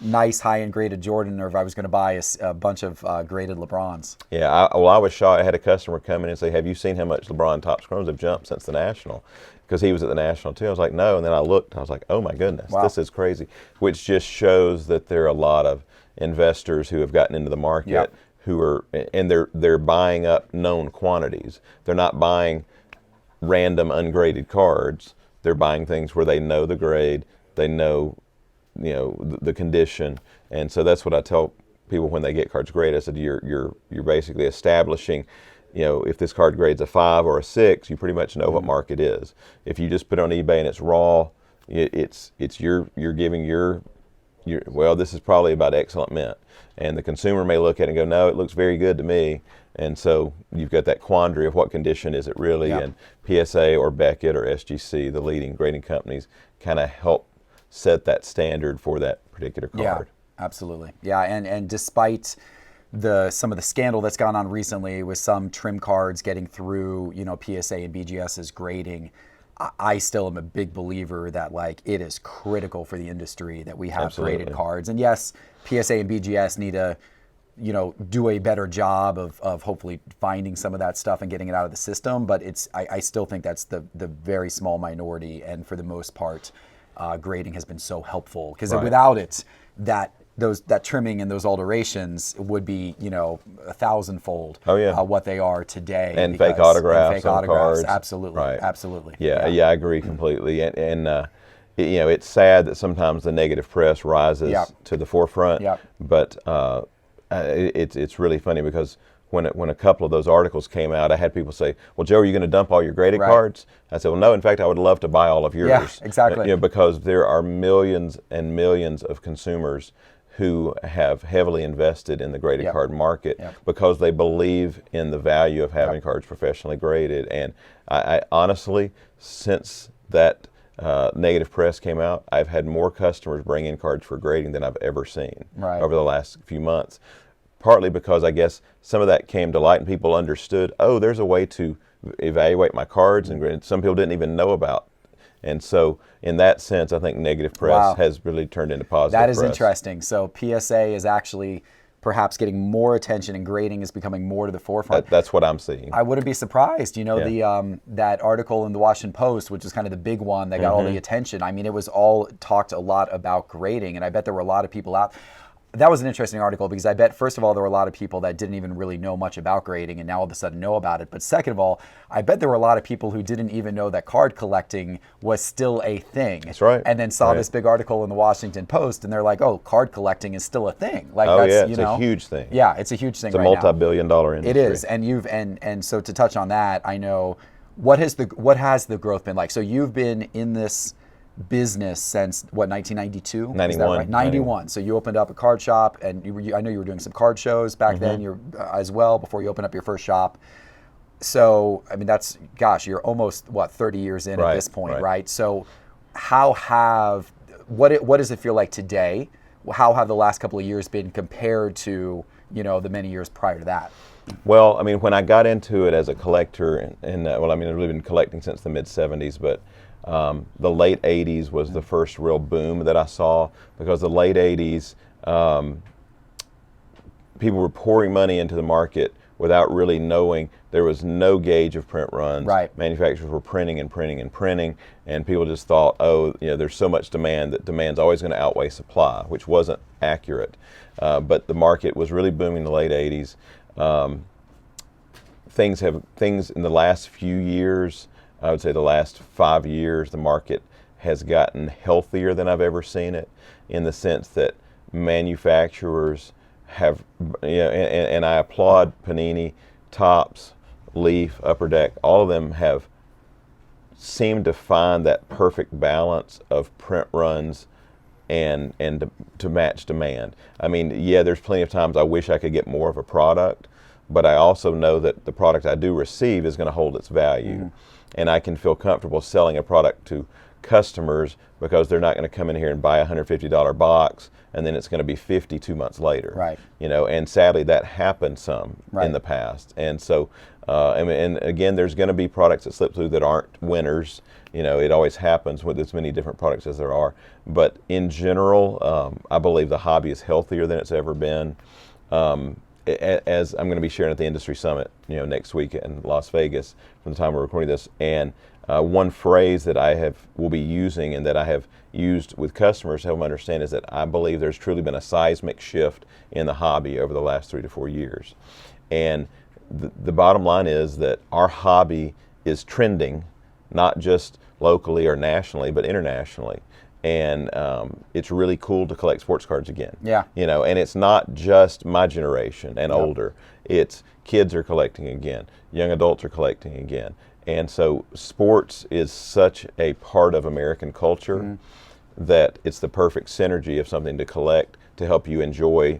nice high-end graded Jordan or if I was going to buy a bunch of graded LeBrons. Yeah, I was shocked. I had a customer come in and say, "Have you seen how much LeBron Topps Chromes have jumped since the National?" Because he was at the National too. I was like, "No," and then I looked and I was like, "Oh my goodness, this is crazy," which just shows that there are a lot of investors who have gotten into the market who are, and they're buying up known quantities. They're not buying random ungraded cards. They're buying things where they know the grade, they know the condition, and so that's what I tell people when they get cards graded. I said, you're basically establishing, if this card grades a 5 or a 6, you pretty much know what mark it is. If you just put it on eBay and it's raw, you're giving your well, this is probably about excellent mint, and the consumer may look at it and go, no, it looks very good to me. And so you've got that quandary of what condition is it really, and PSA or Beckett or SGC, the leading grading companies, kind of help set that standard for that particular card. Yeah, absolutely. Yeah, and despite some of the scandal that's gone on recently with some trim cards getting through, PSA and BGS's grading, I still am a big believer that it is critical for the industry that we have graded cards. And yes, PSA and BGS need to, do a better job of hopefully finding some of that stuff and getting it out of the system. But I still think that's the very small minority, and for the most part, grading has been so helpful, because without it, that trimming and those alterations would be 1,000-fold what they are today. And fake autographs, cards. Absolutely, absolutely. Yeah, I agree completely. And it's sad that sometimes the negative press rises to the forefront. But it's really funny, because when a couple of those articles came out, I had people say, "Well, Joe, are you going to dump all your graded cards?" I said, "Well, no. In fact, I would love to buy all of yours." Yeah, exactly. Because there are millions and millions of consumers who have heavily invested in the graded card market because they believe in the value of having cards professionally graded. And I honestly, since that negative press came out, I've had more customers bring in cards for grading than I've ever seen over the last few months. Partly because I guess some of that came to light and people understood, oh, there's a way to evaluate my cards, and some people didn't even know about. And so in that sense, I think negative press has really turned into positive press. That is press. interesting. So PSA is actually perhaps getting more attention and grading is becoming more to the forefront. That's what I'm seeing. I wouldn't be surprised. The that article in the Washington Post, which was kind of the big one that got all the attention. I mean, it was all talked a lot about grading, and I bet there were a lot of people out. That was an interesting article because I bet, first of all, there were a lot of people that didn't even really know much about grading and now all of a sudden know about it. But second of all, I bet there were a lot of people who didn't even know that card collecting was still a thing. That's right. And then saw this big article in the Washington Post and they're like, oh, card collecting is still a thing. Like, it's a huge thing. Yeah, it's a huge thing right now. It's a multi-billion-dollar industry. It is. And so to touch on that, I know, what has the growth been like? So you've been in this business since 1992? 91. Right? 91. So you opened up a card shop, and I know you were doing some card shows back then. You're as well before you opened up your first shop. So I mean, you're almost 30 years in at this point, right? So what does it feel like today? How have the last couple of years been compared to the many years prior to that? Well, I mean, when I got into it as a collector, I've really been collecting since the mid '70s, but the late 80s was the first real boom that I saw, because the late 80s, people were pouring money into the market without really knowing. There was no gauge of print runs. Right. Manufacturers were printing and printing and printing, and people just thought, there's so much demand that demand's always going to outweigh supply, which wasn't accurate. But the market was really booming in the late 80s. Things in the last few years, I would say the last 5 years, the market has gotten healthier than I've ever seen it, in the sense that manufacturers have, and I applaud Panini, Topps, Leaf, Upper Deck, all of them have seemed to find that perfect balance of print runs and to match demand. I mean, there's plenty of times I wish I could get more of a product, but I also know that the product I do receive is going to hold its value. And I can feel comfortable selling a product to customers because they're not going to come in here and buy a $150 box and then it's going to be 52 months later. Right. And sadly that happened some in the past. And so, and again, there's going to be products that slip through that aren't winners. It always happens with as many different products as there are. But in general, I believe the hobby is healthier than it's ever been. As I'm going to be sharing at the Industry Summit, next week in Las Vegas, from the time we're recording this, and one phrase that will be using and that I have used with customers to help them understand is that I believe there's truly been a seismic shift in the hobby over the last 3 to 4 years. And the bottom line is that our hobby is trending, not just locally or nationally, but internationally. And it's really cool to collect sports cards again. Yeah. And it's not just my generation and older. It's kids are collecting again. Young adults are collecting again. And so sports is such a part of American culture that it's the perfect synergy of something to collect to help you enjoy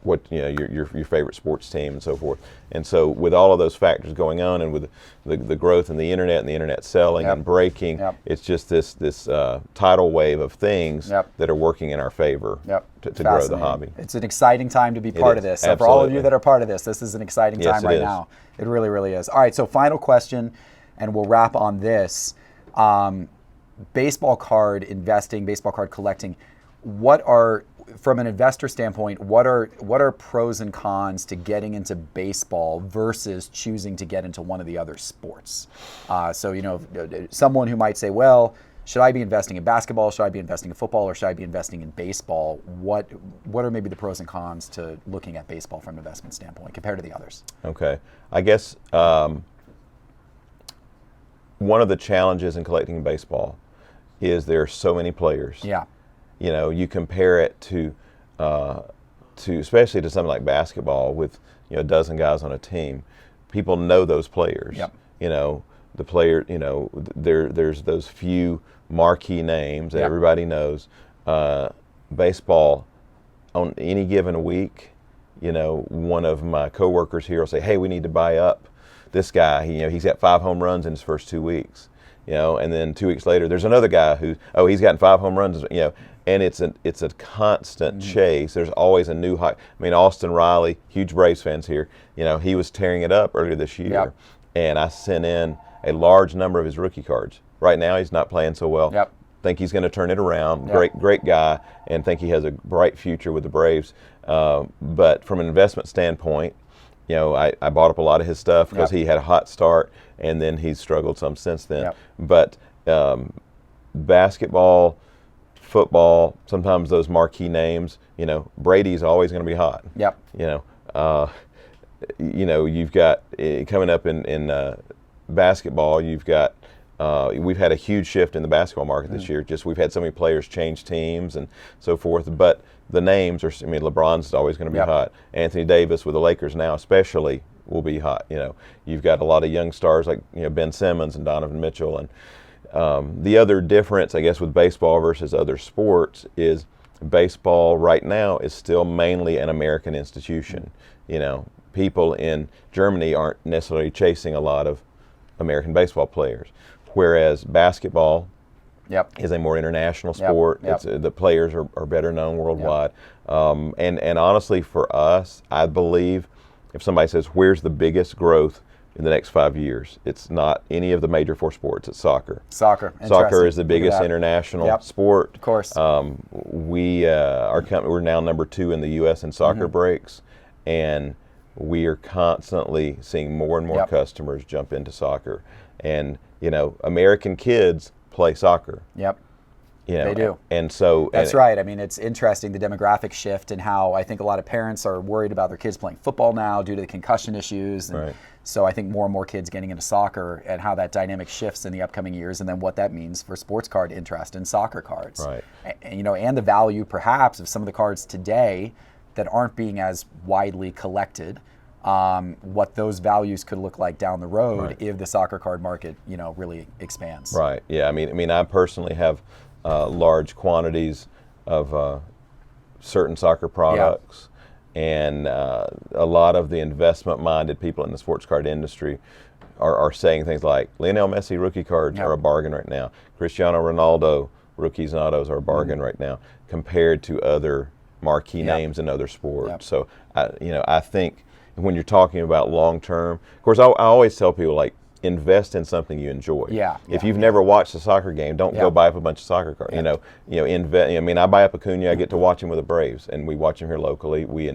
what your favorite sports team and so forth. And so with all of those factors going on, and with the growth in the internet and the internet selling and breaking, it's just this tidal wave of things that are working in our favor to grow the hobby. It's an exciting time to be part of this. So for all of you that are part of this is an exciting time right now. It really, really is. All right, so final question, and we'll wrap on this. Baseball card investing, baseball card collecting, from an investor standpoint, what are pros and cons to getting into baseball versus choosing to get into one of the other sports? So, someone who might say, well, should I be investing in basketball? Should I be investing in football? Or should I be investing in baseball? What are maybe the pros and cons to looking at baseball from an investment standpoint compared to the others? Okay. I guess one of the challenges in collecting baseball is there are so many players. Yeah. You compare it to especially to something like basketball with a dozen guys on a team. People know those players. Yep. The player. There's those few marquee names that everybody knows. Baseball, on any given week, one of my coworkers here will say, "Hey, we need to buy up this guy. He's got 5 home runs in his first 2 weeks." And then 2 weeks later, there's another guy he's gotten 5 home runs. And it's a constant chase. There's always a new high. I mean, Austin Riley, huge Braves fans here. He was tearing it up earlier this year, and I sent in a large number of his rookie cards. Right now, he's not playing so well. think he's going to turn it around. Great guy, and think he has a bright future with the Braves. But from an investment standpoint, I bought up a lot of his stuff because he had a hot start, and then he's struggled some since then. But basketball, football, sometimes those marquee names, Brady's always going to be hot. You've got coming up in basketball, you've got we've had a huge shift in the basketball market this year. Just we've had so many players change teams and so forth. But the names are, LeBron's always going to be hot. Anthony Davis with the Lakers now especially will be hot. You've got a lot of young stars like Ben Simmons and Donovan Mitchell. And the other difference, I guess, with baseball versus other sports is baseball right now is still mainly an American institution. People in Germany aren't necessarily chasing a lot of American baseball players, whereas basketball is a more international sport. The players are better known worldwide. And honestly, for us, I believe if somebody says, where's the biggest growth in the next 5 years, it's not any of the major four sports, it's soccer. Soccer is the biggest international sport. Of course. Our company, we're now number 2 in the U.S. in soccer breaks, and we are constantly seeing more and more customers jump into soccer. And, American kids play soccer. They do. And so that's right. I mean, it's interesting, the demographic shift and how I think a lot of parents are worried about their kids playing football now due to the concussion issues. And so I think more and more kids getting into soccer and how that dynamic shifts in the upcoming years, and then what that means for sports card interest in soccer cards. And the value perhaps of some of the cards today that aren't being as widely collected. What those values could look like down the road if the soccer card market, really expands. Yeah. I mean, I personally have large quantities of certain soccer products, and a lot of the investment-minded people in the sports card industry are saying things like Lionel Messi rookie cards are a bargain right now. Cristiano Ronaldo rookies and autos are a bargain right now compared to other marquee names in other sports. So I think when you're talking about long-term, of course, I always tell people, invest in something you enjoy. If you've never watched a soccer game, don't go buy up a bunch of soccer cards. Invest. I buy up a Cunha. I get to watch him with the Braves, and we watch him here locally. We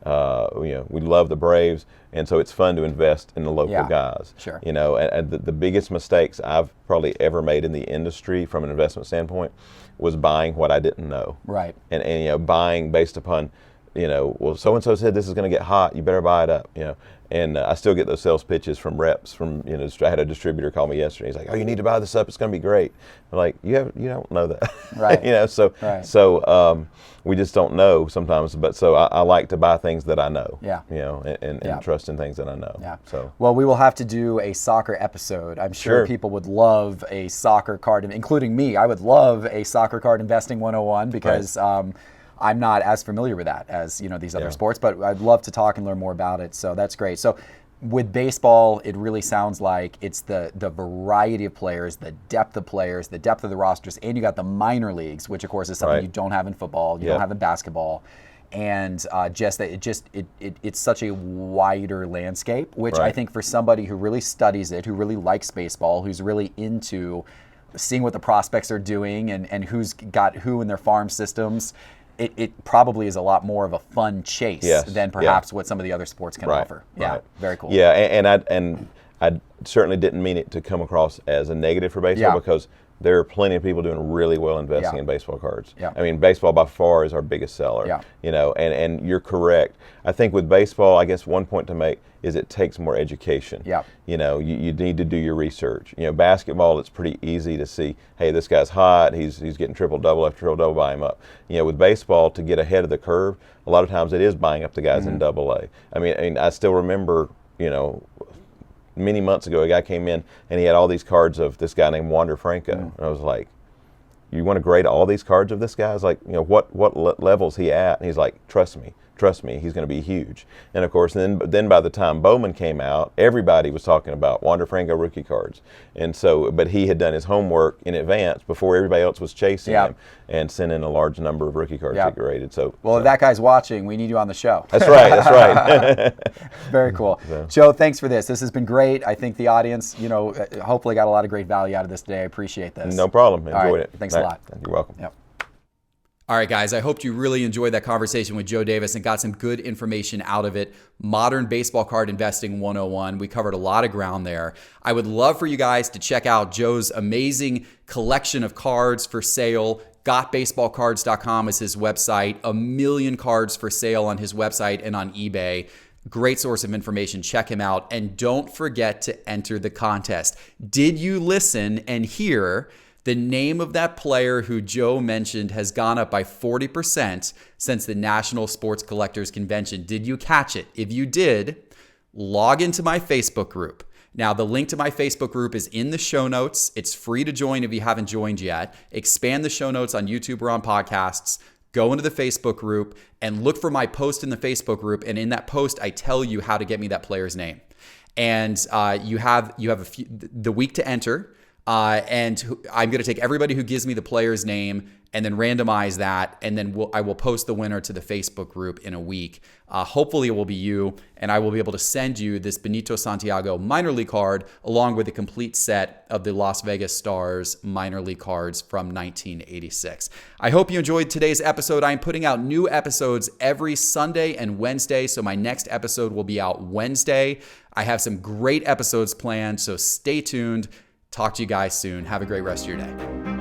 love the Braves, and so it's fun to invest in the local guys. And the biggest mistakes I've probably ever made in the industry from an investment standpoint was buying what I didn't know. And buying based upon, well, so-and-so said this is going to get hot, you better buy it up, And I still get those sales pitches from reps from, I had a distributor call me yesterday. He's like, oh, you need to buy this up, it's going to be great. I'm like, you don't know that. So we just don't know sometimes. But so I like to buy things that I know, and trust in things that I know. So well, we will have to do a soccer episode. I'm sure people would love a soccer card, including me. I would love a soccer card investing 101 because I'm not as familiar with that as these other sports, but I'd love to talk and learn more about it. So that's great. So with baseball, it really sounds like it's the variety of players, the depth of players, the depth of the rosters, and you got the minor leagues, which of course is something you don't have in football, you don't have in basketball, and it's such a wider landscape, which I think for somebody who really studies it, who really likes baseball, who's really into seeing what the prospects are doing and who's got who in their farm systems. It probably is a lot more of a fun chase than perhaps what some of the other sports can offer. Very cool. And I certainly didn't mean it to come across as a negative for baseball because there are plenty of people doing really well investing in baseball cards. I mean, baseball by far is our biggest seller. And you're correct. I think with baseball, I guess one point to make is it takes more education. You need to do your research. Basketball, it's pretty easy to see, hey, this guy's hot, he's getting triple-double after triple-double, buy him up. With baseball, to get ahead of the curve, a lot of times it is buying up the guys in AA. I mean, I still remember, many months ago, a guy came in and he had all these cards of this guy named Wander Franco. And I was like, you want to grade all these cards of this guy? I was like, what level's he at? And he's like, trust me, Trust me, he's going to be huge. And of course, then by the time Bowman came out, everybody was talking about Wander Franco rookie cards. And so, but he had done his homework in advance before everybody else was chasing him, and sent in a large number of rookie cards that get rated. So, if that guy's watching, we need you on the show. That's right. That's right. Very cool. Joe, thanks for this. This has been great. I think the audience, hopefully got a lot of great value out of this today. I appreciate this. No problem. Enjoyed it. Thanks a lot. You're welcome. Yep. All right, guys, I hope you really enjoyed that conversation with Joe Davis and got some good information out of it. Modern Baseball Card Investing 101. We covered a lot of ground there. I would love for you guys to check out Joe's amazing collection of cards for sale. GotBaseballCards.com is his website. 1 million cards for sale on his website and on eBay. Great source of information. Check him out. And don't forget to enter the contest. Did you listen and hear the name of that player who Joe mentioned has gone up by 40% since the National Sports Collectors Convention? Did you catch it? If you did, log into my Facebook group. Now, the link to my Facebook group is in the show notes. It's free to join if you haven't joined yet. Expand the show notes on YouTube or on podcasts. Go into the Facebook group and look for my post in the Facebook group. And in that post, I tell you how to get me that player's name. And you have the week to enter. And I'm going to take everybody who gives me the player's name and then randomize that. And then I will post the winner to the Facebook group in a week. Hopefully it will be you, and I will be able to send you this Benito Santiago minor league card along with a complete set of the Las Vegas Stars minor league cards from 1986. I hope you enjoyed today's episode. I'm putting out new episodes every Sunday and Wednesday, so my next episode will be out Wednesday. I have some great episodes planned, so stay tuned. Talk to you guys soon. Have a great rest of your day.